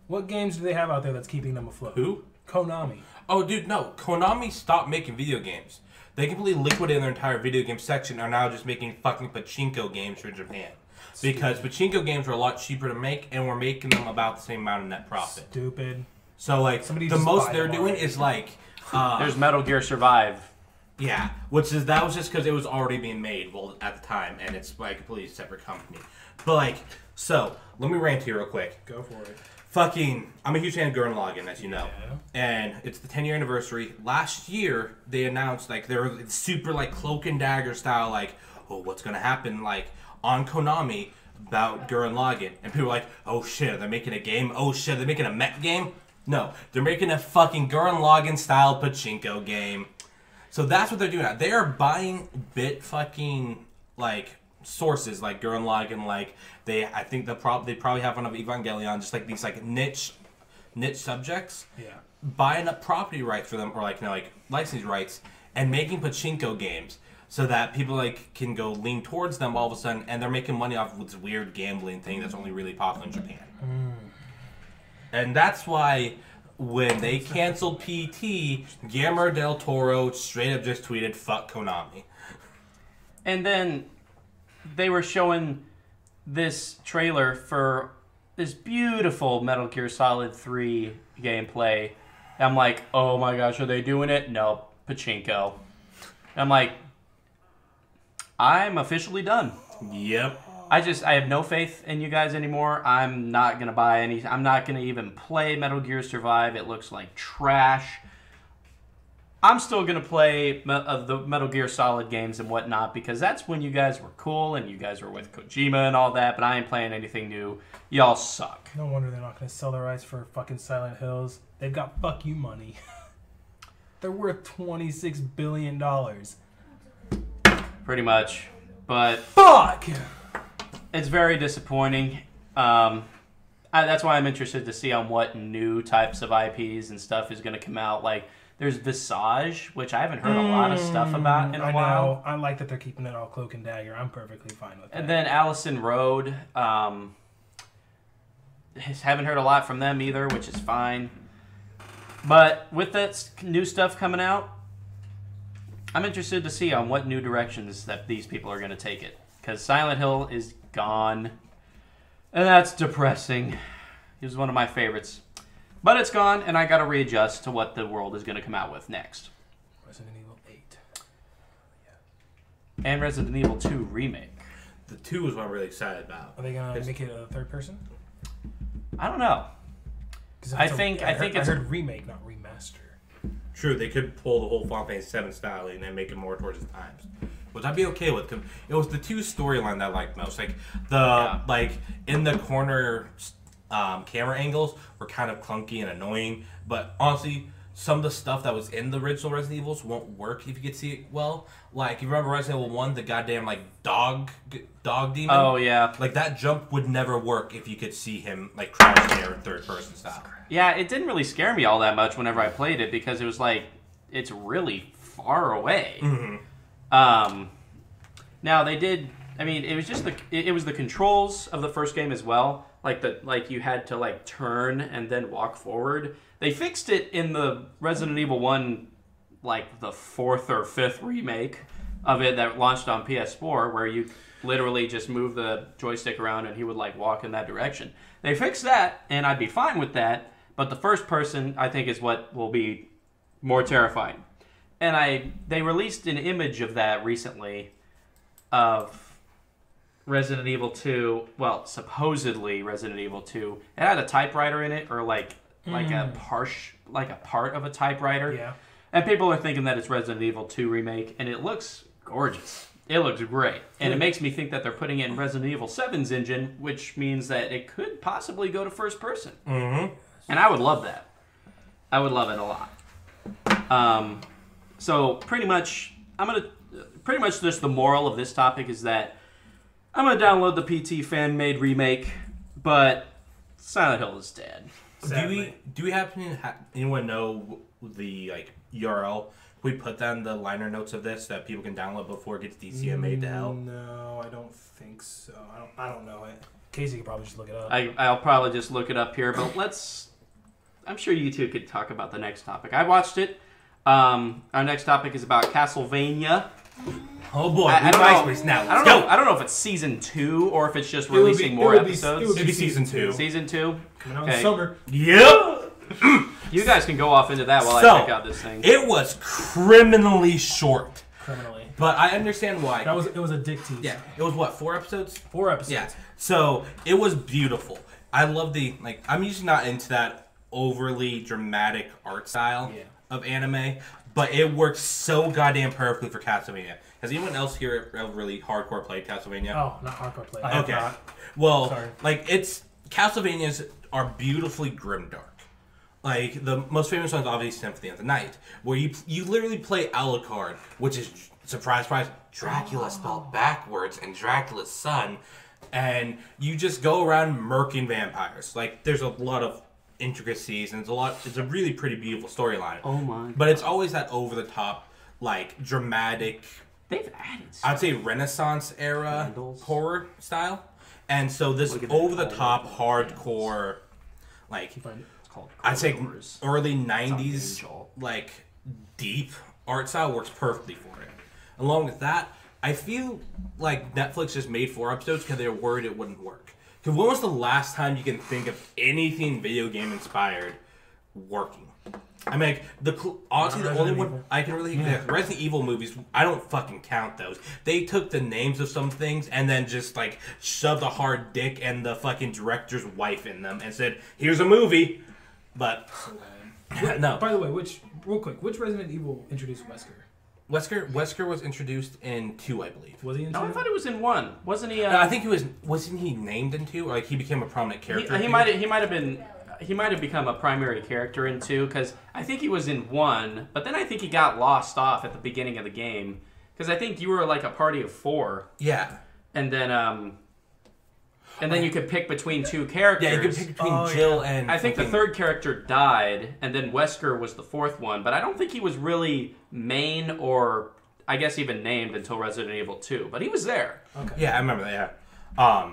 What games do they have out there that's keeping them afloat? Who? Konami. Oh, dude, no. Konami stopped making video games. They completely liquidated their entire video game section. Are now just making fucking pachinko games for Japan. Because pachinko games are a lot cheaper to make, and we're making them about the same amount of net profit. Stupid. So, like, Somebody the just most buy they're them doing already. is, like... There's Metal Gear Survive. Yeah, that was just because it was already being made, well, at the time, and it's, like, a completely separate company. But, like, so, let me rant here real quick. Go for it. I'm a huge fan of Gurren Lagann, as you know. Yeah. And it's the 10-year anniversary. Last year, they announced, like, they were super, like, cloak and dagger style, like, oh, what's going to happen, like, on Konami about Gurren Lagann. And people were like, oh, shit, they're making a game? Oh, shit, they're making a mech game? No, they're making a fucking Gurren Lagann style pachinko game. So that's what they're doing now. They are buying bit fucking, like, sources like Gurren Lagann, like I think they probably have one of Evangelion, just like these like niche subjects. Yeah. Buying up property rights for them, or like like licensing rights, and making pachinko games so that people like can go lean towards them all of a sudden, and they're making money off of this weird gambling thing that's only really popular in Japan. And that's why when they canceled PT, Guillermo del Toro straight up just tweeted, "Fuck Konami." And then they were showing this trailer for this beautiful Metal Gear Solid 3 gameplay. I'm like, oh my gosh, are they doing it? No, pachinko. I'm like, I'm officially done. Yep. I have no faith in you guys anymore. I'm not going to buy any. I'm not going to even play Metal Gear Survive. It looks like trash. I'm still going to play the Metal Gear Solid games and whatnot because that's when you guys were cool and you guys were with Kojima and all that, but I ain't playing anything new. Y'all suck. No wonder they're not going to sell the rights for fucking Silent Hills. They've got fuck you money. They're worth $26 billion. Pretty much. But Fuck! it's very disappointing. That's why I'm interested to see on what new types of IPs and stuff is going to come out. Like, there's Visage, which I haven't heard a lot of stuff about in a while. Know. I like that they're keeping it all cloak and dagger. I'm perfectly fine with that. And then Allison Road. Haven't heard a lot from them either, which is fine. But with that new stuff coming out, I'm interested to see on what new directions that these people are going to take it. Because Silent Hill is gone. And that's depressing. He was one of my favorites. But it's gone, and I got to readjust to what the world is going to come out with next. Resident Evil 8. And Resident Evil 2 Remake. The 2 is what I'm really excited about. Are they going to make it a third person? I don't know. 'Cause if I it's a- think I it's heard remake, not remaster. True, they could pull the whole Final Fantasy 7 style and then make it more towards the times, which I'd be okay with. Cause it was the 2 storyline that I liked most. Like like in the corner camera angles were kind of clunky and annoying. But honestly, some of the stuff that was in the original Resident Evils won't work if you could see it well. Like you remember Resident Evil 1, the goddamn like dog demon. Oh yeah. Like that jump would never work if you could see him like crouch there in third person style. Yeah, it didn't really scare me all that much whenever I played it because it was like, it's really far away. Mm-hmm. Now they did. I mean, it was just it was the controls of the first game as well. Like you had to like turn and then walk forward. They fixed it in the Resident Evil 1, like the 4th or 5th remake of it that launched on PS4, where you literally just move the joystick around and he would like walk in that direction. They fixed that, and I'd be fine with that. But the first person, I think, is what will be more terrifying. And they released an image of that recently of Resident Evil 2. Well, supposedly Resident Evil 2. It had a typewriter in it, or like a part of a typewriter. Yeah. And people are thinking that it's Resident Evil 2 remake, and it looks gorgeous. It looks great. And it makes me think that they're putting it in Resident Evil 7's engine, which means that it could possibly go to first person. Mm-hmm. And I would love that. I would love it a lot. So pretty much just the moral of this topic is that I'm gonna download the PT fan-made remake, but Silent Hill is dead. Do we happen to anyone know the like URL? We put that in the liner notes of this that people can download before it gets DCMA'd to hell. No, I don't think so. I don't know it. Casey could probably just look it up. I'll probably just look it up here, but I'm sure you two could talk about the next topic. I watched it. Our next topic is about Castlevania. Oh boy, I don't know. Now, I don't know if it's season 2 or if it's just releasing more episodes. It'd be season 2. Season 2. Coming out in summer. Yep. You guys can go off into that while I check out this thing. It was criminally short. Criminally. But I understand why. It was a dick tease. Yeah. It was what, 4 episodes? 4 episodes. Yeah. So it was beautiful. I love I'm usually not into that overly dramatic art style of anime, but it works so goddamn perfectly for Castlevania. Has anyone else here ever really hardcore played Castlevania? Oh, not hardcore play. Okay. Well, Castlevanias are beautifully grimdark. Like, the most famous one's obviously Symphony of the Night, where you literally play Alucard, which is, surprise, surprise, Dracula spelled backwards and Dracula's son, and you just go around murking vampires. Like, there's a lot of intricacies, and it's a really pretty beautiful storyline. Oh my. But it's always that over-the-top, like, dramatic, they've added I'd say Renaissance era horror style. And so this over-the-top, hardcore, like, I'd say early 90s, like, deep art style works perfectly for it. Along with that, I feel like Netflix just made 4 episodes because they were worried it wouldn't work. Because when was the last time you can think of anything video game inspired working? I mean, honestly, the only one I can really... Yeah. The Resident Evil movies, I don't fucking count those. They took the names of some things and then just, like, shoved a hard dick and the fucking director's wife in them and said, here's a movie. But... no. By the way, which Resident Evil introduced Wesker? Wesker was introduced in 2, I believe. Was he in 2? No, I thought it was in 1. Wasn't he? I think he was. Wasn't he named in 2? Or like he became a prominent character. He might have been. He might have become a primary character in 2 because I think he was in 1, but then I think he got lost off at the beginning of the game because I think you were like a party of 4. Yeah. And then you could pick between 2 characters. Yeah, you could pick between Jill and... I think the 3rd character died, and then Wesker was the 4th one, but I don't think he was really main or, I guess, even named until Resident Evil 2, but he was there. Okay. Yeah, I remember that, yeah.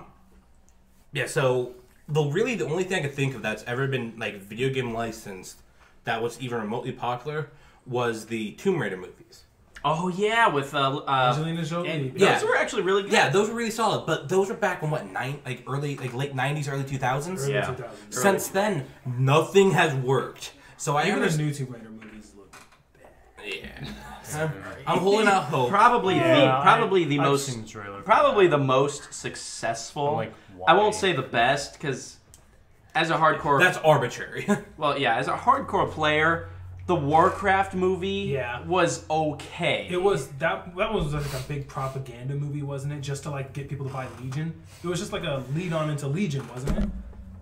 Yeah, so the only thing I could think of that's ever been, like, video game licensed that was even remotely popular was the Tomb Raider movies. Oh yeah, with Angelina Jolie. Those were actually really good. Yeah, those were really solid. But those were back in what late '90s, early 2000s. Early Yeah. 2000s. Since then, nothing has worked. So Even the new Tomb Raider movies look bad. Yeah, I'm holding out hope. Probably the most successful. Like, I won't say the best because as a hardcore, That's arbitrary. well, yeah, as a hardcore player. The Warcraft movie Yeah. was okay. It was that was like a big propaganda movie, wasn't it? Just to like get people to buy Legion. It was just like a lead on into Legion, wasn't it?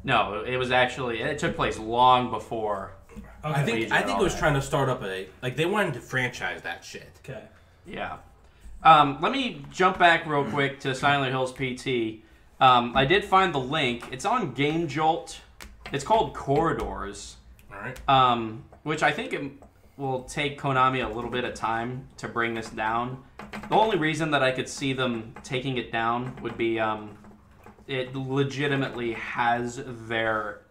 No, it was actually it took place long before. Okay. I think it was trying to start up they wanted to franchise that shit. Okay. Yeah. Let me jump back real quick to Silent Hills PT. I did find the link. It's on Game Jolt. It's called Corridors. All right. Which I think will take Konami a little bit of time to bring this down. The only reason that I could see them taking it down would be it legitimately has their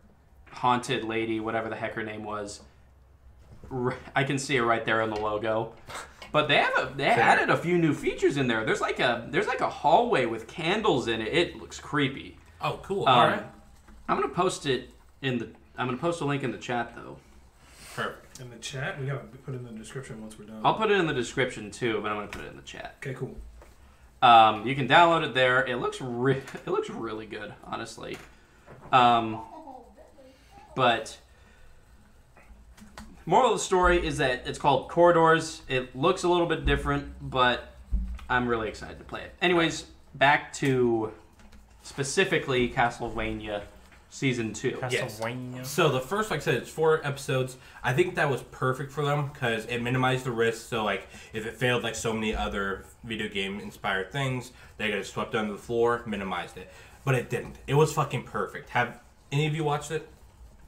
haunted lady, whatever the heck her name was. I can see it right there in the logo. But they added a few new features in there. There's like a hallway with candles in it. It looks creepy. Oh, cool. All right. I'm gonna post it I'm gonna post a link in the chat though. Perfect. In the chat, we gotta put it in the description once we're done. I'll put it in the description too, but I'm gonna put it in the chat. Okay, cool. You can download it there. It looks really good, honestly. But moral of the story is that it's called Corridors. It looks a little bit different, but I'm really excited to play it. Anyways, back to specifically Castlevania Season 2. Yes. Castlevania. So the first, like I said, it's 4 episodes. I think that was perfect for them because it minimized the risk. So like, if it failed like so many other video game inspired things, they got it swept under the floor, minimized it. But it didn't. It was fucking perfect. Have any of you watched it?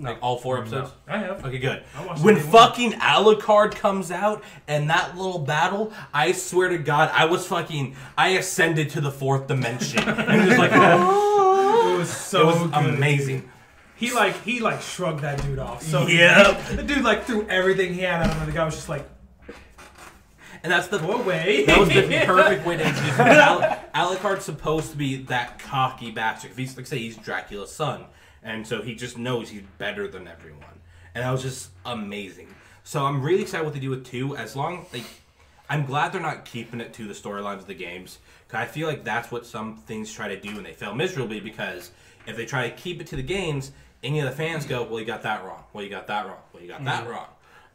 No. Like all 4 episodes? I have. Okay, good. I watched When it day fucking Alucard comes out and that little battle, I swear to God, I ascended to the 4th dimension and just like, It was so it was good, amazing. dude. He shrugged that dude off. So Yep. the dude like threw everything he had at him, and the guy was just like, And that's the "Go away." That was the perfect way to introduce him. Alucard's supposed to be that cocky bastard. If he's like say he's Dracula's son, and so he just knows he's better than everyone. And that was just amazing. So I'm really excited what they do with 2. I'm glad they're not keeping it to the storylines of the games. Because I feel like that's what some things try to do and they fail miserably. Because if they try to keep it to the games, any of the fans go, "Well, you got that wrong. Well, you got that wrong. Well, you got that wrong."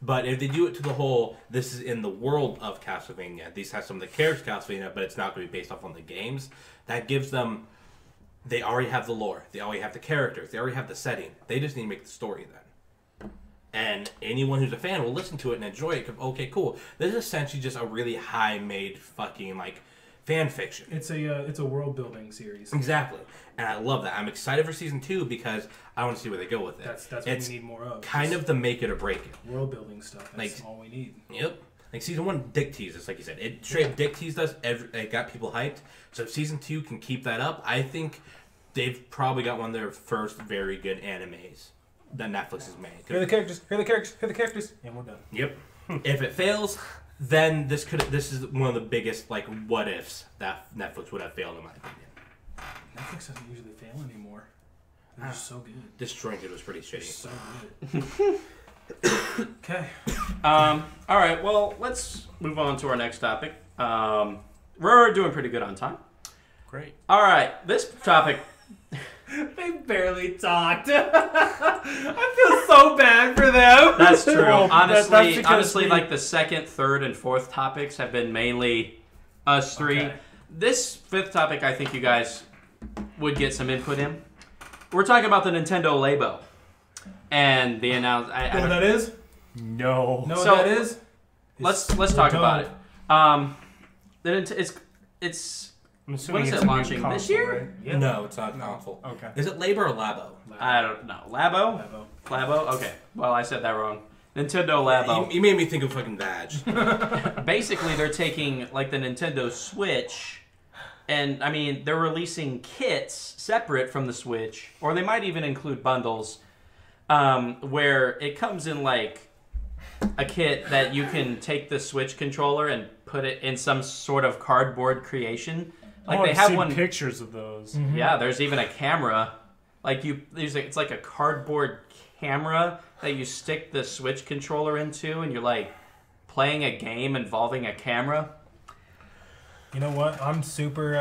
But if they do it to the whole, this is in the world of Castlevania. These have some of the characters of Castlevania, but it's not going to be based off on the games. That gives them, they already have the lore. They already have the characters. They already have the setting. They just need to make the story then. And anyone who's a fan will listen to it and enjoy it. Okay, cool. This is essentially just a really high-made fucking, like, fan fiction. It's a world building series. Exactly. And I love that. I'm excited for Season 2 because I want to see where they go with it. That's what It's we need more of. kind of the make it or break it. world building stuff. That's Like- all we need. Yep. Like Season 1 dick teased us, like you said. It straight dick teased us. It got people hyped. So if Season 2 can keep that up, I think they've probably got one of their first very good animes that Netflix has made. Here are the characters. Here are the characters. Here are the characters. And we're done. Yep. If it fails, then this is one of the biggest like what ifs that Netflix would have failed in my opinion. Netflix doesn't usually fail anymore. They're just so good. Disjointed was pretty shitty. So good. Okay. All right, well, let's move on to our next topic. We're doing pretty good on time. Great. All right, this topic. They barely talked. I feel so bad for them. That's true. Well, honestly, that's because honestly, we- like the second, third, and fourth topics have been mainly us three. Okay. This fifth topic, I think you guys would get some input in. We're talking about the Nintendo Labo, and the announcement. You know what that is? No. Know So, what that is? Let's We're talk done. about it. It's I'm assuming When is it's it a new launching? This console, year? right? Yeah. No, it's not console. Okay. Is it Labor or Labo? I don't know. Labo? Labo. Labo? Okay. Well, I said that wrong. Nintendo Labo. You made me think of fucking Vag. Basically, they're taking like the Nintendo Switch, and I mean they're releasing kits separate from the Switch, or they might even include bundles, where it comes in like a kit that you can take the Switch controller and put it in some sort of cardboard creation. Like Oh, they I've have seen one. pictures of those. Yeah, there's even a camera. Like it's like a cardboard camera that you stick the Switch controller into, and you're like playing a game involving a camera. You know what? I'm super.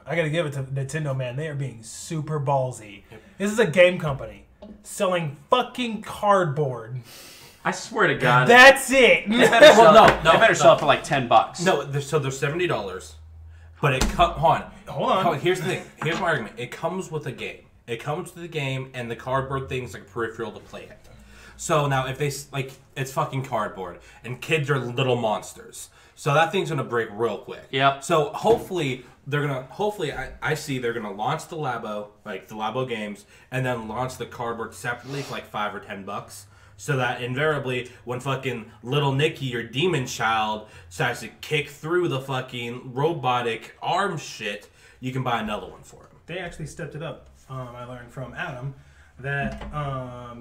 I gotta give it to Nintendo, man. They are being super ballsy. This is a game company selling fucking cardboard. I swear to God, That's it. they better sell, Well, they better sell it for like $10. No, so they're $70, but it hold on. on. Here's the thing. Here's my argument. It comes with a game. It comes with the game, and the cardboard thing's like peripheral to play it. So now, if they like, it's fucking cardboard, and kids are little monsters. So that thing's gonna break real quick. Yep. So hopefully they're gonna. I see they're gonna launch the Labo, like the Labo games, and then launch the cardboard separately for like $5 or $10. So that invariably, when fucking little Nicky, your demon child, starts to kick through the fucking robotic arm shit, you can buy another one for him. They actually stepped it up. I learned from Adam that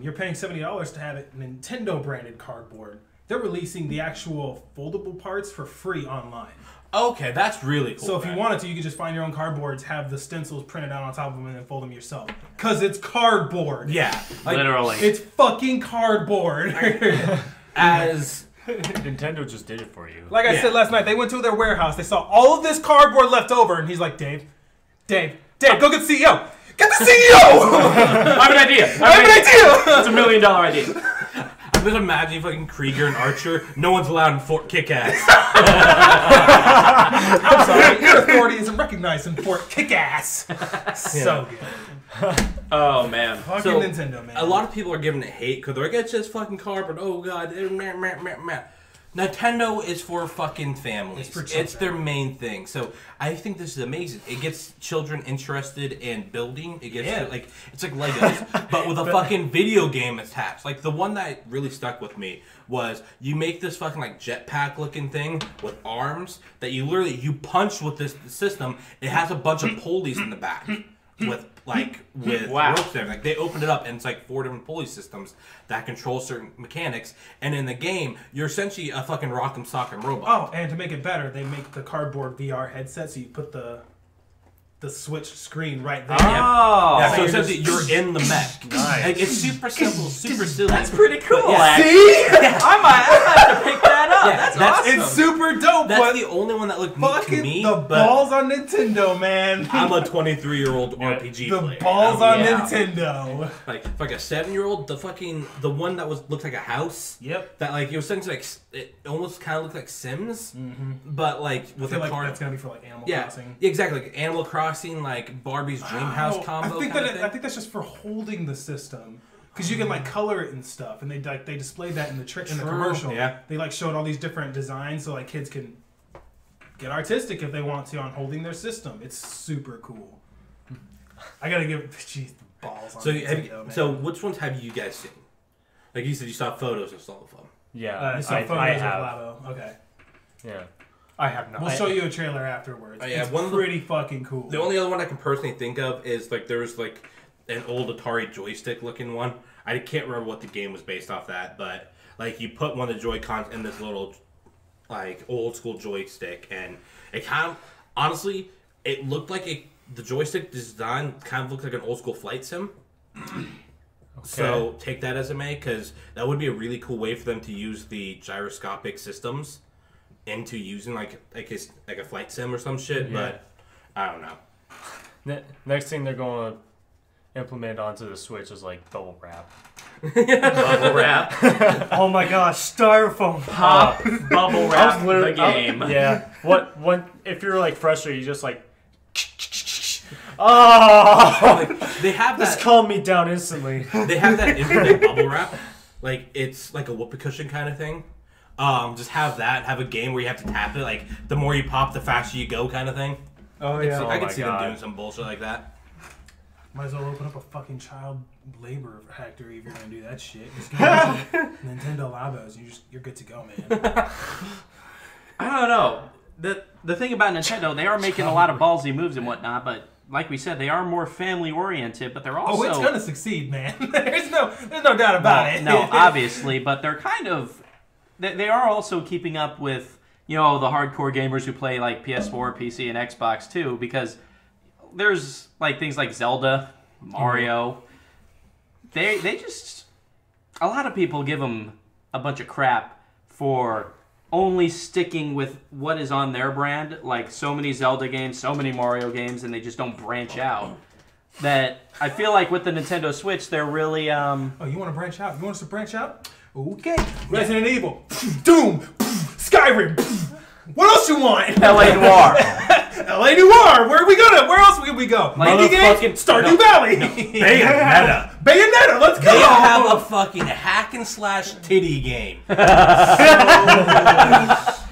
you're paying $70 to have it Nintendo branded cardboard. They're releasing the actual foldable parts for free online. Okay, that's really cool. So if you wanted to, you could just find your own cardboards, have the stencils printed out on top of them, and then fold them yourself. Because it's cardboard. Yeah. Like, Literally. It's fucking cardboard. as... Nintendo just did it for you. Like I said last night, they went to their warehouse. They saw all of this cardboard left over, and he's like, Dave, go get the CEO. Get the CEO! I have an idea. It's $1 million idea. I'm just imagining fucking Krieger and Archer. No one's allowed in Fort Kick-Ass. I'm sorry, your authority isn't recognized in Fort Kick-Ass. So good. Oh, man. Fucking So, Nintendo, man. A lot of people are giving it hate because they're like, it's just fucking cardboard. Oh, God. Nintendo is for fucking families. It's for children. It's their main thing. So I think this is amazing. It gets children interested in building. It gets it's like Legos, but with a fucking video game attached. Like the one that really stuck with me was you make this fucking like jetpack looking thing with arms that you punch with this system. It has a bunch of pulleys in the back with Wow. ropes there. Like they opened it up and it's like 4 different pulley systems that control certain mechanics. And in the game, you're essentially a fucking rock'em sock'em robot. Oh, and to make it better, they make the cardboard VR headset, so you put the switched screen right there. Oh. Yeah, so you're essentially just- you're in the mech. Nice. Like, it's super simple, super silly. That's pretty cool, Yeah. actually. See? I might have to pick that up. Yeah, that's that's- awesome. It's super dope, That's but the only one that looked neat to fucking me. the but balls on Nintendo, man. I'm a 23-year-old RPG The player. balls on Yeah. Nintendo. Like a 7-year-old, the one that looked like a house. Yep. That like it was essentially like it almost kind of looked like Sims, but like I with feel a like card. that's gonna be for like Animal Yeah, Crossing. exactly. Like Animal Crossing, like Barbie's Dream House Oh, combo. I think kind that of thing. I think that's just for holding the system. Because you can like color it and stuff, and they displayed that in the in the True, commercial. yeah. They like showed all these different designs, so like kids can get artistic if they want to on holding their system. It's super cool. I gotta give balls on So, Nintendo, man. so which ones have you guys seen? Like you said, you saw photos of some of them. Yeah, you saw photos I of have. Labo. Okay, Yeah, I have not. we'll show you a trailer afterwards. Oh, yeah, It's one of the- pretty fucking cool. The only other one I can personally think of is like there was like an old Atari joystick looking one. I can't remember what the game was based off that, but like you put one of the Joy-Cons in this little like old school joystick, and it kind of honestly it looked like the joystick design kind of looked like an old school flight sim. So take that as it may, because that would be a really cool way for them to use the gyroscopic systems into using like a flight sim or some shit. Yeah. But I don't know. Next thing they're going to implement onto the Switch is like bubble wrap. Bubble wrap. Oh my gosh, styrofoam Pop bubble wrap the literally- game. Yeah. What if you're like frustrated, you just like. Oh, Like, they have this that. calmed me down instantly. They have that infinite bubble wrap. Like it's like a whoopee cushion kind of thing. Just have that. Have a game where you have to tap it. Like the more you pop, the faster you go, kind of thing. Oh I yeah. can see them doing some bullshit like that. Might as well open up a fucking child labor factory if you're gonna do that shit. Just get a bunch of Nintendo Labos, you're good to go, man. I don't know. The thing about Nintendo, they are making a lot of ballsy moves and whatnot, but like we said, they are more family oriented, but they're also Oh, it's gonna succeed, man. there's no doubt about it. No, obviously, but they're kind of they are also keeping up with, you know, the hardcore gamers who play like PS4, PC, and Xbox too, because there's like things like Zelda, Mario. They just, a lot of people give them a bunch of crap for only sticking with what is on their brand, like so many Zelda games, so many Mario games, and they just don't branch out. That I feel like with the Nintendo Switch, they're really Oh, you want to branch out? You want us to branch out? Okay. Resident Evil, Doom, Skyrim. What else you want? LA Noir. LA Noir. Where else will we go? Like Indie games? Stardew Valley. Bayonetta. Bayonetta. Let's go. They have a fucking hack and slash titty game.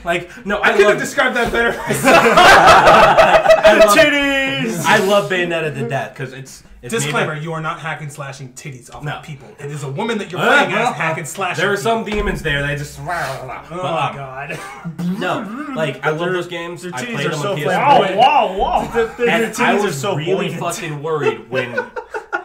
Like no, I could have described that better. I love, Titties. I love Bayonetta to death because it's Disclaimer: you are not hack and slashing titties off No. of people. It is a woman that you're playing as hack and slashing. There are some people. demons there. They just. Oh my god. No, like I love those games. Their I titties played are them so on PS4. flamboyant. Wow. Their And titties I are was so really buoyant. fucking worried when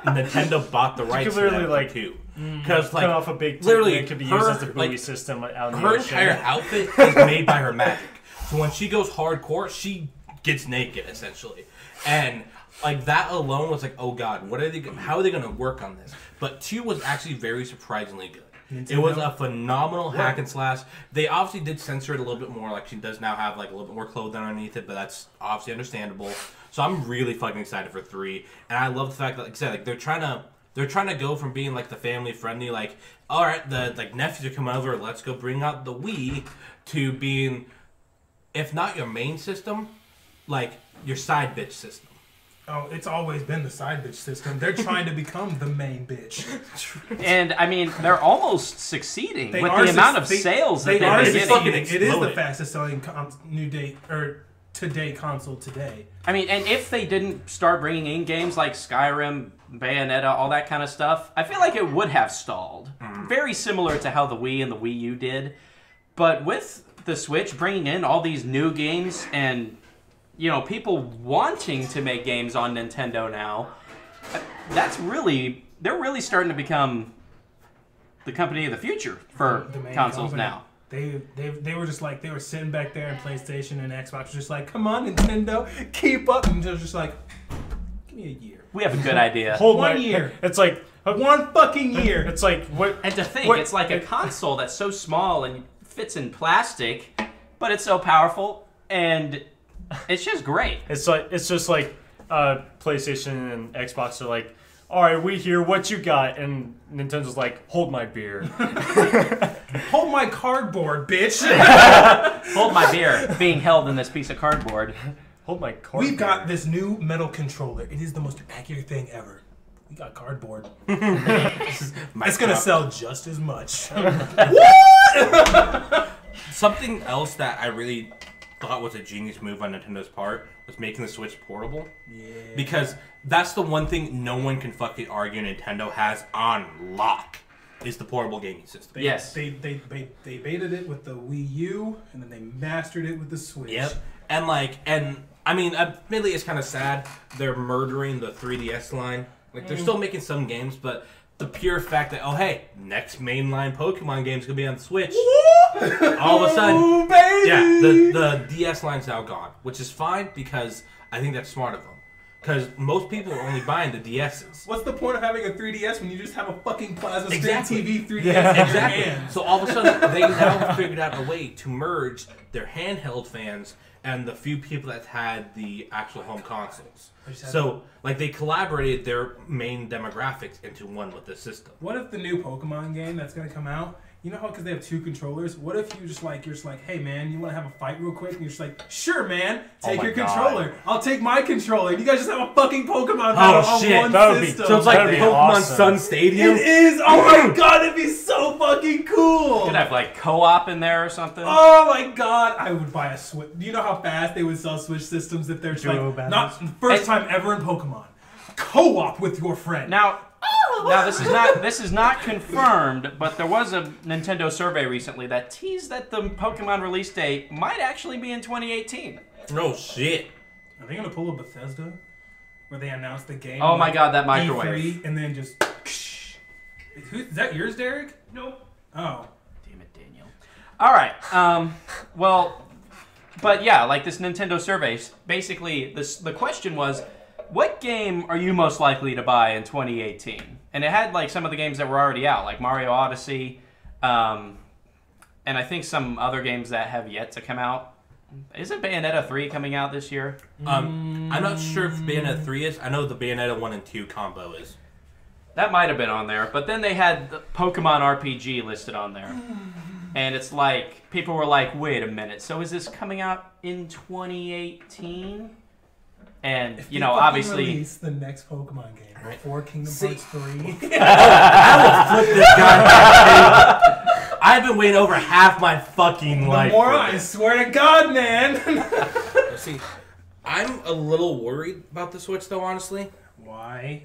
Nintendo bought the rights to literally, that like, too. Because Cut off a big tip literally, and it could be her, used as the buoy like, system out in the her ocean. entire outfit is made by her magic. So when she goes hardcore, she gets naked essentially, and like that alone was like, oh god, what are they? How are they going to work on this? But 2 was actually very surprisingly good. It was a phenomenal hack and slash. They obviously did censor it a little bit more. Like she does now have like a little bit more clothing underneath it, but that's obviously understandable. So I'm really fucking excited for 3, and I love the fact that, like I said, like they're trying to go from being like the family friendly, like all right, the like nephews are coming over, let's go bring out the Wii, to being, if not your main system, like your side bitch system. Oh, it's always been the side bitch system. They're trying to become the main bitch. And I mean, they're almost succeeding They with are the amount suc- of they- sales that They they're are getting. fucking succeeding. It is the exploded. fastest selling new date or today console today. I mean, and if they didn't start bringing in games like Skyrim, Bayonetta, all that kind of stuff, I feel like it would have stalled. Very similar to how the Wii and the Wii U did. But with the Switch bringing in all these new games and, you know, people wanting to make games on Nintendo now, they're really starting to become the company of the future for The main consoles company. now. They were just like, they were sitting back there and PlayStation and Xbox were just like, come on Nintendo, keep up. And they're just like, give me a year. We have a good idea. Hold One my- year. It's like One fucking year. It's like what? And to think, What- it's like a console that's so small and fits in plastic, but it's so powerful, and it's just great. It's just like PlayStation and Xbox are like, all right, we hear what you got, and Nintendo's like, hold my beer. Hold my cardboard, bitch. Hold my beer, being held in this piece of cardboard. Hold my card. We've got this new metal controller. It is the most accurate thing ever. We got cardboard. It's gonna sell just as much. Something else that I really thought was a genius move on Nintendo's part was making the Switch portable. Yeah. Because that's the one thing no one can fucking argue Nintendo has on lock is the portable gaming system. Yes. They baited it with the Wii U, and then they mastered it with the Switch. Yep. And I mean, admittedly, it's kind of sad they're murdering the 3DS line. Like, they're still making some games, but the pure fact that, oh, hey, next mainline Pokemon game's gonna be on the Switch. All of a sudden, Ooh, baby! yeah, the DS line's now gone, which is fine because I think that's smart of them. Because most people are only buying the DSs. What's the point of having a 3DS when you just have a fucking plasma screen Exactly. TV 3DS Yeah. in your Exactly. hands? So all of a sudden, they now figured out a way to merge their handheld fans and the few people that had the actual home consoles. So, like, they collaborated their main demographics into one with this system. What if the new Pokemon game that's gonna come out, you know how because they have 2 controllers, what if you're just like, hey man, you wanna have a fight real quick? And you're just like, sure man, take Oh my your God. controller. I'll take my controller. And you guys just have a fucking Pokemon battle on shit, one that would be- system. So it's like That'd be Pokemon awesome. Sun Stadium. It is! Oh my god, it'd be so fucking cool! Could have like co-op in there or something. Oh my god, I would buy a Switch. Do you know how fast they would sell Switch systems if they're just Duo like, battles? not first time ever in Pokemon. Co-op with your friend. Now this is not confirmed, but there was a Nintendo survey recently that teased that the Pokemon release date might actually be in 2018. No shit. Are they gonna pull a Bethesda? Where they announce the game? Oh my like god, that microwave. E3, and then just... Is that yours, Derek? Nope. Oh. Damn it, Daniel. All right. Well, but yeah, like this Nintendo survey, basically, the question was, what game are you most likely to buy in 2018? And it had like some of the games that were already out, like Mario Odyssey, and I think some other games that have yet to come out. Isn't Bayonetta 3 coming out this year? I'm not sure if Bayonetta 3 is. I know the Bayonetta 1 and 2 combo is. That might have been on there, but then they had the Pokemon RPG listed on there. And it's like, people were like, wait a minute, so is this coming out in 2018? And, If you they know, fucking obviously... release the next Pokemon game before Kingdom Hearts 3. I will flip this guy back. I've been waiting over half my fucking life. More, for I this. swear to God, man. See, I'm a little worried about the Switch, though. Honestly, Why?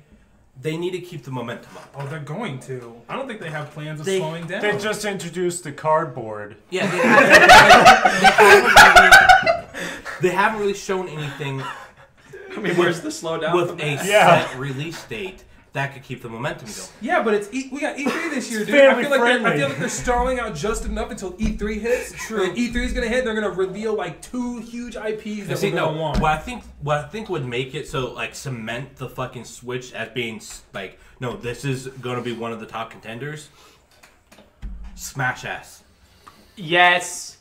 they need to keep the momentum up. Oh, they're going to. I don't think they have plans of They- slowing down. They just introduced the cardboard. Yeah, they haven't really shown anything I mean, where's the slowdown? with from a that? set release date that could keep the momentum going. Yeah, but we got E3 this year, dude. family I feel friendly. like they're stalling out just enough until E3 hits. True. And E3 is gonna hit. They're gonna reveal like 2 huge IPs that we're gonna want. What I think would make it so like cement the fucking Switch as being like, no, this is gonna be one of the top contenders. Smash ass. Yes.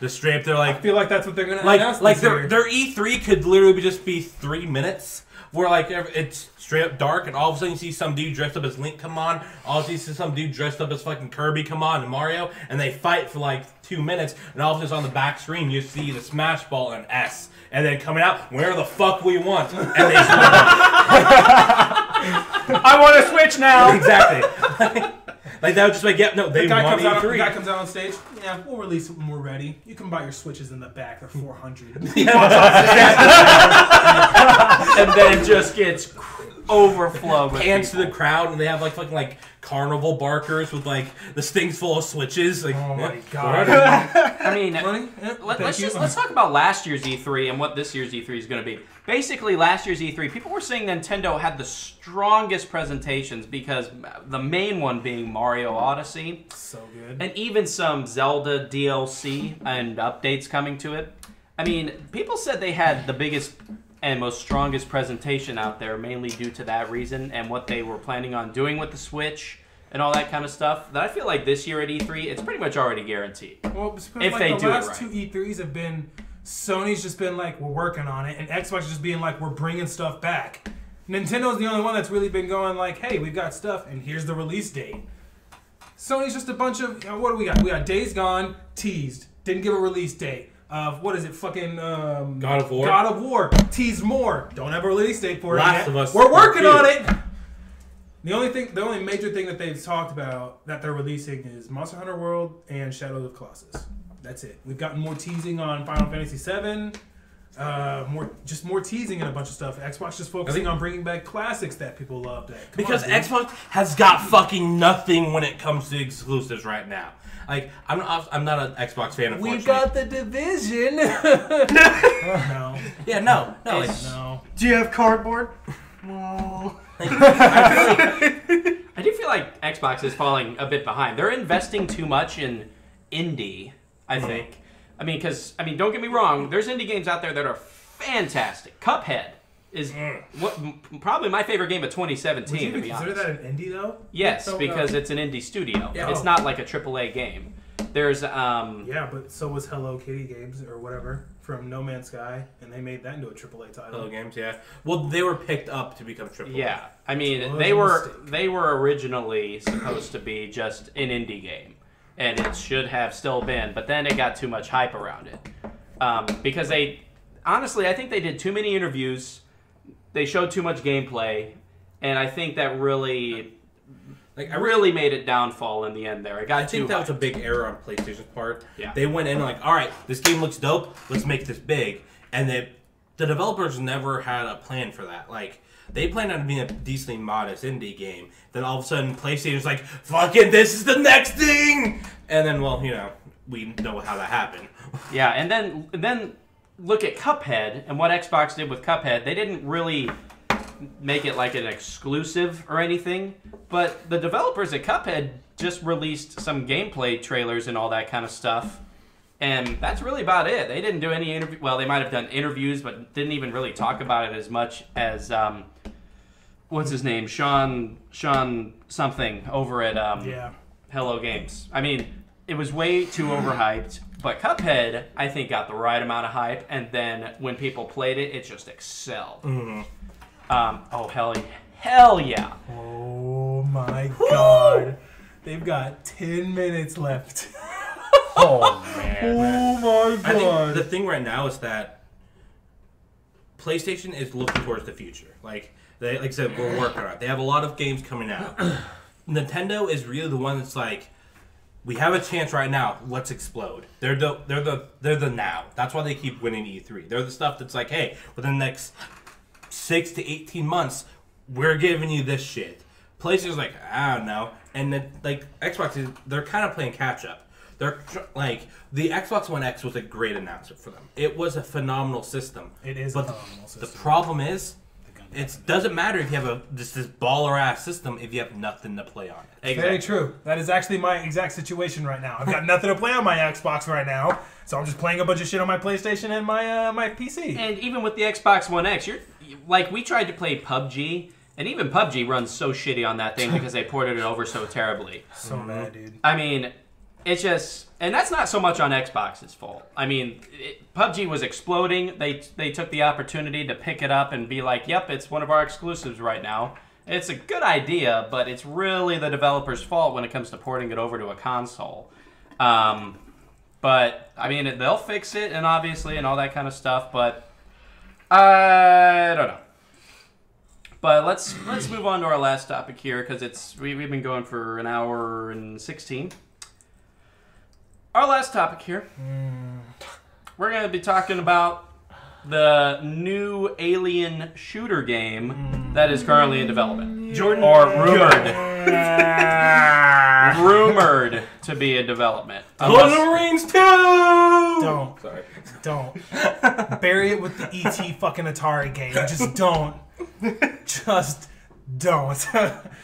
Just straight up, they're I like, feel like that's what they're gonna announce like this year. their E3 could literally just be 3 minutes. Where like it's straight up dark, and all of a sudden you see some dude dressed up as Link come on. All of a sudden you see some dude dressed up as fucking Kirby come on and Mario, and they fight for like 2 minutes. And all of a sudden on the back screen you see the Smash Ball and S, and then coming out where the fuck we want, and they I want to switch now. exactly. Like that would just like no, they The guy want comes out. The E3. guy comes out on stage. Yeah, we'll release it when we're ready. You can buy your Switches in the back. They're $400. And then just gets overflowed with Hands to people. the crowd, and they have like fucking like carnival barkers with like the things full of switches. Like, Oh my yeah, god. I mean, Money? Yeah, let's talk about last year's E3 and what this year's E3 is going to be. Basically, last year's E3, people were saying Nintendo had the strongest presentations because the main one being Mario Odyssey, So good. and even some Zelda DLC and updates coming to it. I mean, people said they had the biggest and most strongest presentation out there, mainly due to that reason and what they were planning on doing with the Switch and all that kind of stuff. That I feel like this year at E3, it's pretty much already guaranteed. Well, it's If like they the do it last right. 2 E3s have been Sony's just been like, we're working on it, and Xbox just being like, we're bringing stuff back. Nintendo's the only one that's really been going like, hey, we've got stuff, and here's the release date. Sony's just a bunch of, what do we got? We got Days Gone, teased, didn't give a release date. What is it? Fucking God of War. God of War, teased more. Don't have a release date for Last it yet. of Us We're working Part on 2. it. The only major thing that they've talked about that they're releasing is Monster Hunter World and Shadow of the Colossus. That's it. We've gotten more teasing on Final Fantasy VII. More teasing and a bunch of stuff. Xbox just focusing on bringing back classics that people loved. Because Xbox has got fucking nothing when it comes to exclusives right now. Like I'm not an Xbox fan. Unfortunately. We've got the Division. No. Yeah, no. Like, No. Do you have cardboard? I do feel like Xbox is falling a bit behind. They're investing too much in indie, I think. I mean, don't get me wrong. There's indie games out there that are fantastic. Cuphead is probably my favorite game of 2017, Would you to even be consider honest. that an indie though? Yes, So, because it's an indie studio. Yeah. It's not like a AAA game. There's Yeah, but so was Hello Kitty Games or whatever from No Man's Sky, and they made that into a AAA title. Hello Games, yeah. Well, they were picked up to become AAA. Yeah, I mean, Was they a were mistake. they were originally supposed to be just an indie game, and it should have still been, but then it got too much hype around it because honestly, I think they did too many interviews, they showed too much gameplay, and I think that really made it downfall in the end. There, it got I think too that was a hyped. big error on PlayStation's part. Yeah. They went in like, all right, this game looks dope. Let's make this big. And the developers never had a plan for that. Like, they planned on it being a decently modest indie game. Then all of a sudden, PlayStation's like, fucking, this is the next thing! And then, well, we know how that happened. Yeah, and then look at Cuphead and what Xbox did with Cuphead. They didn't really make it like an exclusive or anything, but the developers at Cuphead just released some gameplay trailers and all that kind of stuff, and that's really about it. They didn't do any interview. Well, they might have done interviews, but didn't even really talk about it as much as what's his name, Sean something over at Yeah. Hello Games. I mean, it was way too overhyped, but Cuphead, I think, got the right amount of hype, and then when people played it, it just excelled. Oh, hell yeah. Oh my god. They've got 10 minutes left. Oh man. Oh my I think god. the thing right now is that PlayStation is looking towards the future. Like I said, we're working on it. They have a lot of games coming out. Nintendo is really the one that's like, we have a chance right now. Let's explode. They're the now. That's why they keep winning E3. They're the stuff that's like, hey, within the next 6 to 18 months, we're giving you this shit. PlayStation's like, I don't know, and then like Xbox, they're kind of playing catch up. They're like the Xbox One X was a great announcement for them. It was a phenomenal system. It is but a phenomenal system. The problem is, it doesn't matter if you have this baller ass system if you have nothing to play on it. Exactly. Very true. That is actually my exact situation right now. I've got nothing to play on my Xbox right now, so I'm just playing a bunch of shit on my PlayStation and my PC. And even with the Xbox One X, we tried to play PUBG, and even PUBG runs so shitty on that thing because they ported it over so terribly. So bad, dude. I mean, it's just, and that's not so much on Xbox's fault. I mean, PUBG was exploding. They took the opportunity to pick it up and be like, yep, it's one of our exclusives right now. It's a good idea, but it's really the developer's fault when it comes to porting it over to a console. But, I mean, they'll fix it, and obviously, and all that kind of stuff, but I don't know. But let's move on to our last topic here, because we've been going for an hour and 16. Our last topic here, we're going to be talking about the new Alien shooter game that is currently in development. Jordan, Or rumored to be in development. Lord of the Rings 2! Don't. Sorry. Don't. Bury it with the E.T. fucking Atari game. Just don't. Just don't.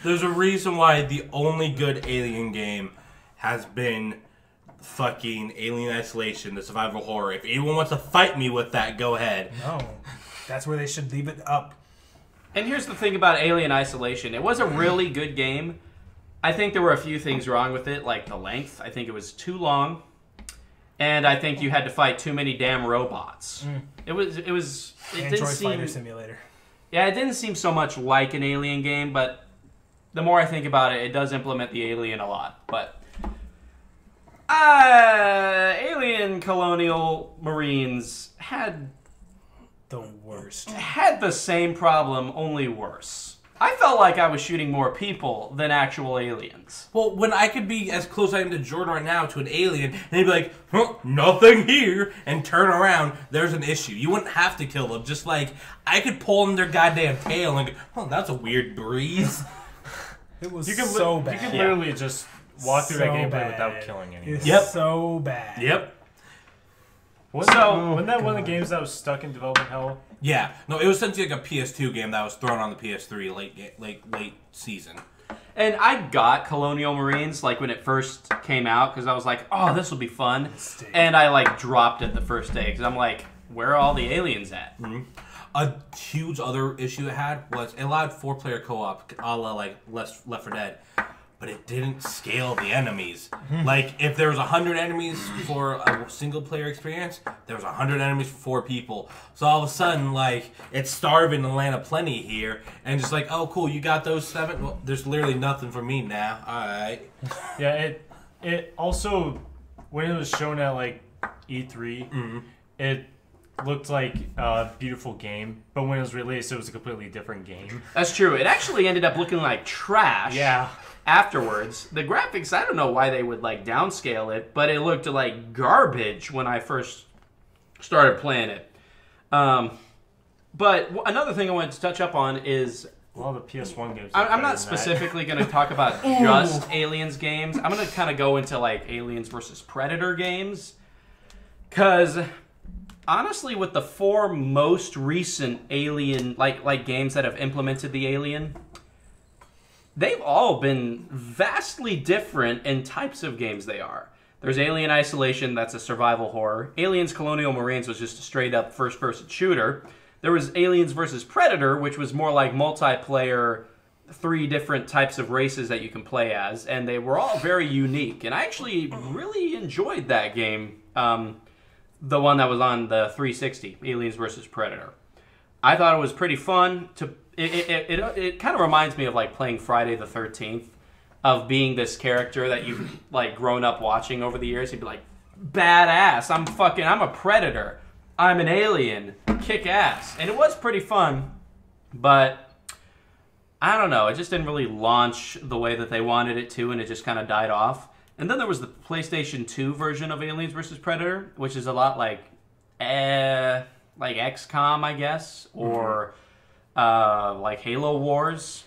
There's a reason why the only good Alien game has been fucking Alien Isolation, the survival horror. If anyone wants to fight me with that, go ahead. No. That's where they should leave it up. And here's the thing about Alien Isolation. It was a really good game. I think there were a few things wrong with it, like the length. I think it was too long. And I think you had to fight too many damn robots. It Android didn't seem... Fighter Simulator. Yeah, it didn't seem so much like an Alien game, but the more I think about it, it does implement the Alien a lot. But Alien Colonial Marines had The worst. the same problem, only worse. I felt like I was shooting more people than actual aliens. Well, when I could be as close as I am to Jordan right now to an alien, and he'd be like, huh, nothing here, and turn around, there's an issue. You wouldn't have to kill them. Just like, I could pull them their goddamn tail and go, oh, that's a weird breeze. It was you can so bad. You can literally just walk through that So gameplay bad. without killing anyone. It's Yep. so bad. Yep. Wasn't So- that one of God. the games that was stuck in development hell? Yeah. No, it was essentially like a PS2 game that was thrown on the PS3 late season. And I got Colonial Marines like when it first came out because I was like, oh, this will be fun. And I like dropped it the first day because I'm like, where are all the aliens at? A huge other issue it had was it allowed 4-player co-op, a la like Left 4 Dead, but it didn't scale the enemies. Like if there was 100 enemies for a single-player experience, there was 100 enemies for 4 people. So all of a sudden, like it's starving the land of plenty here, and just like, oh cool, you got those 7. Well, there's literally nothing for me now. All right. Yeah, it also, when it was shown at like E3, it looked like a beautiful game, but when it was released, it was a completely different game. That's true. It actually ended up looking like trash. Yeah. Afterwards, the graphics, I don't know why they would like downscale it, but it looked like garbage when I first started playing it. But another thing I wanted to touch up on is Well, the PS1 games. I'm not specifically going to talk about just Aliens games. I'm going to kind of go into like Aliens versus Predator games. Because honestly, with the 4 most recent Alien like games that have implemented the Alien, they've all been vastly different in types of games they are. There's Alien Isolation, that's a survival horror. Aliens Colonial Marines was just a straight-up first-person shooter. There was Aliens vs. Predator, which was more like multiplayer, 3 different types of races that you can play as, and they were all very unique. And I actually really enjoyed that game, the one that was on the 360, Aliens vs. Predator. I thought it was pretty fun. It kind of reminds me of like playing Friday the 13th, of being this character that you've like grown up watching over the years. You'd be like, badass, I'm a predator. I'm an alien. Kick ass. And it was pretty fun, but I don't know. It just didn't really launch the way that they wanted it to, and it just kind of died off. And then there was the PlayStation 2 version of Aliens vs. Predator, which is a lot like XCOM, I guess, or like Halo Wars.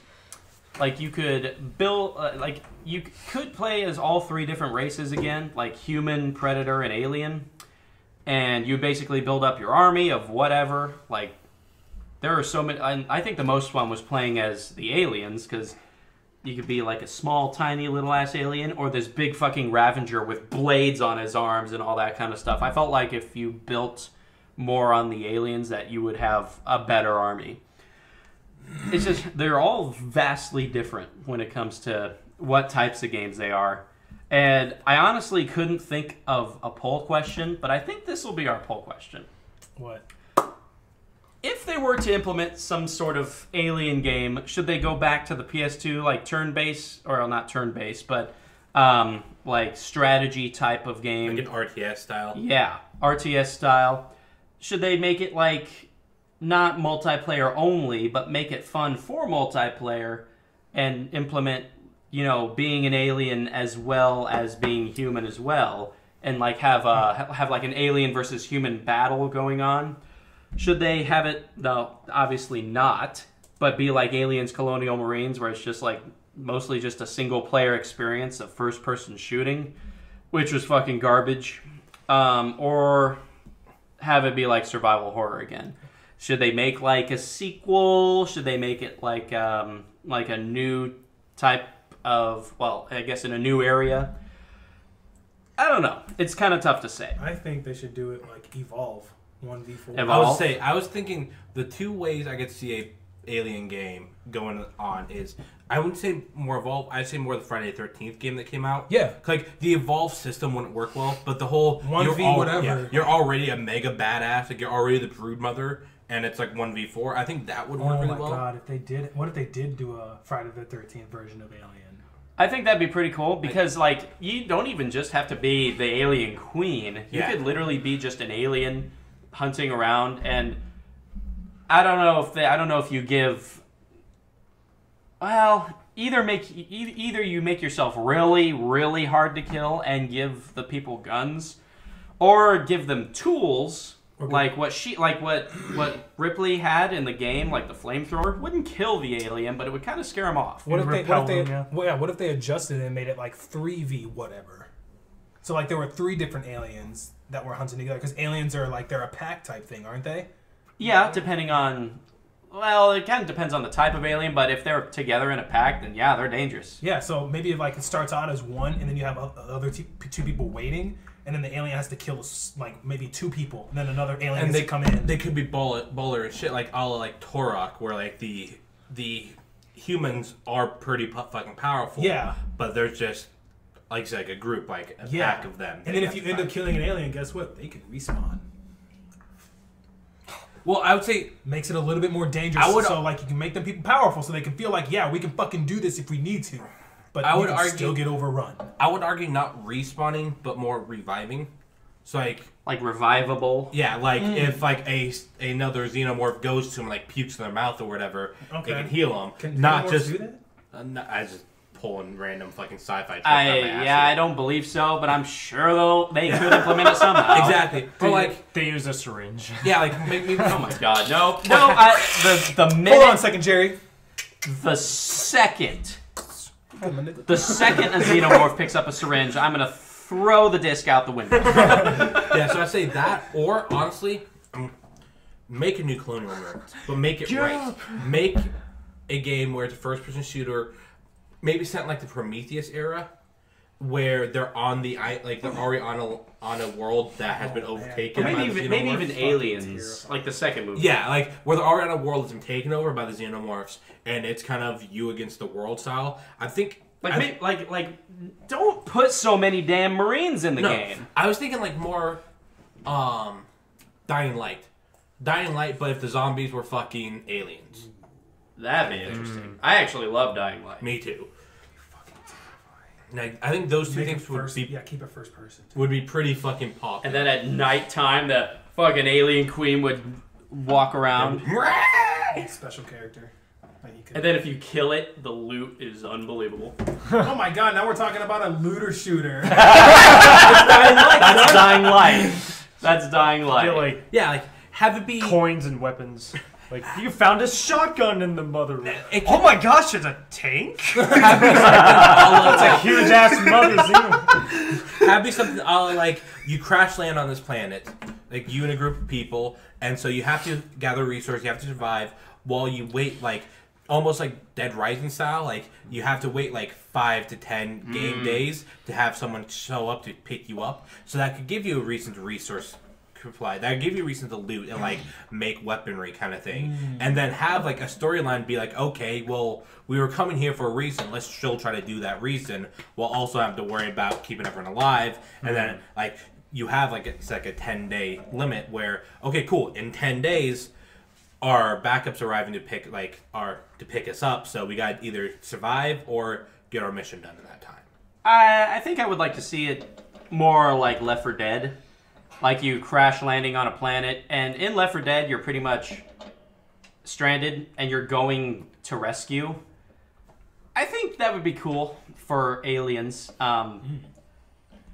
Like you could build, like you could play as all three different races again, like human, predator, and alien. And you basically build up your army of whatever. Like there are so many. I think the most fun was playing as the aliens because you could be like a small, tiny, little ass alien, or this big fucking Ravager with blades on his arms and all that kind of stuff. I felt like if you built more on the aliens, that you would have a better army. It's just they're all vastly different when it comes to what types of games they are. And I honestly couldn't think of a poll question, but I think this will be our poll question. What? If they were to implement some sort of alien game, should they go back to the PS2, like turn-based, or not turn-based, but like strategy type of game? Like an RTS style? Yeah, RTS style. Should they make it like not multiplayer only, but make it fun for multiplayer and implement, you know, being an alien as well as being human as well, and like have like an alien versus human battle going on? Should they have it? No, obviously not. But be like Aliens Colonial Marines, where it's just like mostly just a single player experience of first person shooting, which was fucking garbage. Or have it be like survival horror again. Should they make like a sequel? Should they make it like a new type of, well, I guess in a new area? I don't know. It's kind of tough to say. I think they should do it like Evolve 1v4. Evolve. I was thinking the two ways I could see a alien game going on is, I wouldn't say more Evolve, I'd say more the Friday the 13th game that came out. Yeah. Like, the Evolve system wouldn't work well, but the whole... 1v whatever. Yeah, you're already a mega badass, like, you're already the Broodmother, and it's like 1v4. I think that would work really well. Oh my god, what if they did do a Friday the 13th version of Alien? I think that'd be pretty cool because, like, you don't even just have to be the alien queen. You could literally be just an alien hunting around, and I don't know if you give. Well, either you make yourself really, really hard to kill and give the people guns, or give them tools. Like what Ripley had in the game, like the flamethrower, wouldn't kill the alien, but it would kind of scare him off. What if they adjusted it and made it like 3v whatever? So like there were 3 different aliens that were hunting together, because aliens are like, they're a pack type thing, aren't they? Yeah, depending on, well, it kind of depends on the type of alien, but if they're together in a pack, then yeah, they're dangerous. Yeah, so maybe if like it starts out as one, and then you have other 2 people waiting. And then the alien has to kill like maybe 2 people, and then another alien has to come in. They could be bowler and shit, like all like Torok, where like the humans are pretty fucking powerful. Yeah, but there's just like a group, like a pack of them. And then if you end up killing an alien, guess what? They can respawn. Well, I would say makes it a little bit more dangerous. So like you can make them people powerful, so they can feel like, yeah, we can fucking do this if we need to. But I would argue still get overrun. I would argue not respawning, but more reviving. So like revivable. Yeah, like if like another xenomorph goes to them, like pukes in their mouth or whatever, they can heal them. Can not just do that? I just pulling random fucking sci-fi. I don't believe so, but I'm sure they could implement it somehow. Exactly. But like they use a syringe. Yeah, like maybe. Oh my god, no. The minute. Hold on a second, Jerry. The second a xenomorph picks up a syringe, I'm gonna throw the disc out the window. Yeah, so I say that, or honestly, make a new Colonial Marines, but make it right. Make a game where it's a first-person shooter, maybe set in like the Prometheus era, where they're on the they're already on a world that has been overtaken. Maybe even Aliens, like the second movie. Yeah, like where they're already on a world that's been taken over by the xenomorphs, and it's kind of you against the world style. I think don't put so many damn Marines in the game. I was thinking like more Dying Light, but if the zombies were fucking aliens, that'd be interesting. I actually love Dying Light. Me too. I think those two things would be keep it first person. Would be pretty fucking popular. And then at nighttime, the fucking alien queen would walk around. Special character. And then if you kill it, the loot is unbelievable. Oh my god, now we're talking about a looter shooter. That's Dying Light. That's Dying Light. Get, like, Yeah, like have it be coins and weapons. Like, you found a shotgun in the mother room. It Oh can- my gosh, it's a tank? have be something It's a huge ass mother zoo. have be something like you crash land on this planet, like you and a group of people, and so you have to gather resources, you have to survive while you wait, like almost like Dead Rising style. Like you have to wait like 5 to 10 game days to have someone show up to pick you up. So that could give you a reason to resource supply. That would give you a reason to loot and like make weaponry kind of thing. And then have like a storyline be like, okay, well, we were coming here for a reason. Let's still try to do that reason while also having to worry about keeping everyone alive. And then like you have like it's like a 10-day limit where okay, cool. In 10 days, our backups arriving to pick us up. So we got to either survive or get our mission done in that time. I think I would like to see it more like Left 4 Dead. Like you crash landing on a planet, and in Left 4 Dead, you're pretty much stranded, and you're going to rescue. I think that would be cool for aliens.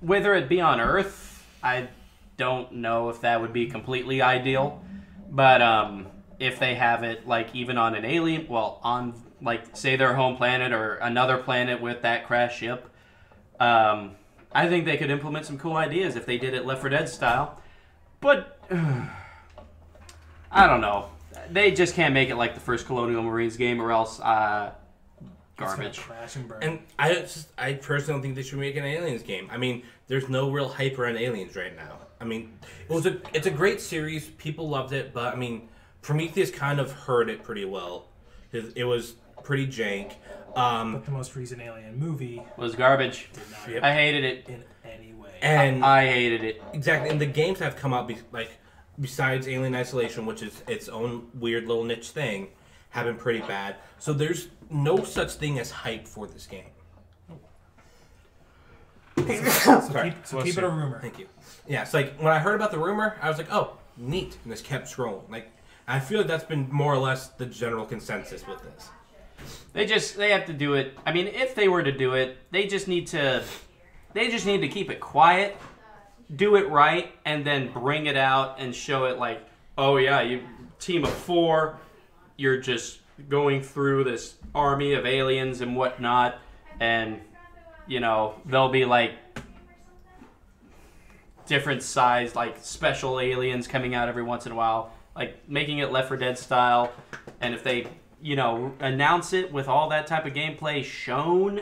Whether it be on Earth, I don't know if that would be completely ideal. But if they have it, like, even on an alien, well, on, like, say their home planet or another planet with that crash ship, I think they could implement some cool ideas if they did it Left 4 Dead style. But, I don't know. They just can't make it like the first Colonial Marines game or else, garbage. Crash and burn. And I personally don't think they should make an aliens game. I mean, there's no real hype around aliens right now. I mean, it's a great series. People loved it, but I mean, Prometheus kind of heard it pretty well. It was pretty jank. But the most recent Alien movie Was garbage. did not Yep. I hated it. in any way. And I hated it. exactly, and the games have come out besides Alien Isolation, which is its own weird little niche thing, have been pretty bad. So there's no such thing as hype for this game. So keep it a rumor. Thank you. Yeah, it's like when I heard about the rumor, I was like, oh, neat, and just kept scrolling. Like, I feel like that's been more or less the general consensus with this. They have to do it. I mean, if they were to do it, they just need to keep it quiet, do it right, and then bring it out and show it like, oh yeah, you team of 4, you're just going through this army of aliens and whatnot, and you know, they'll be like different size, like special aliens coming out every once in a while, like making it Left 4 Dead style. And if they, you know, announce it with all that type of gameplay shown,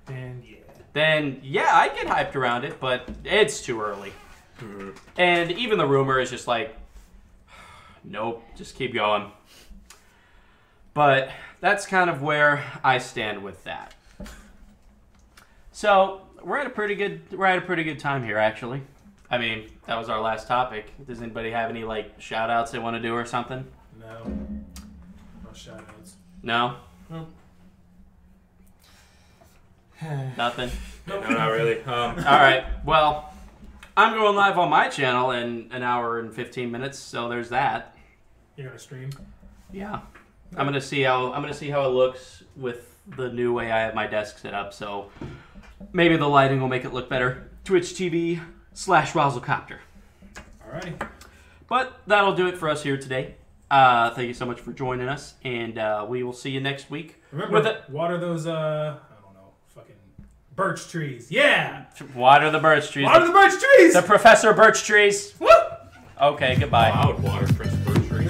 then yeah, I get hyped around it, but it's too early. And even the rumor is just like, nope, just keep going. But that's kind of where I stand with that. So we're at a pretty good time here, actually. I mean, that was our last topic. Does anybody have any like shout outs they want to do or something? No shout outs. No? Nope. Nothing? No, not really. Alright, well, I'm going live on my channel in an hour and 15 minutes, so there's that. You're gonna stream? Yeah. I'm gonna see how it looks with the new way I have my desk set up, so maybe the lighting will make it look better. Twitch TV/Razzlecopter. Alrighty. But that'll do it for us here today. Thank you so much for joining us, and we will see you next week. Remember, water those, I don't know, fucking birch trees. Yeah! Water the birch trees. Water the birch trees! The Professor Birch trees. Woo! Okay, goodbye. I would water Prince Bird Tree.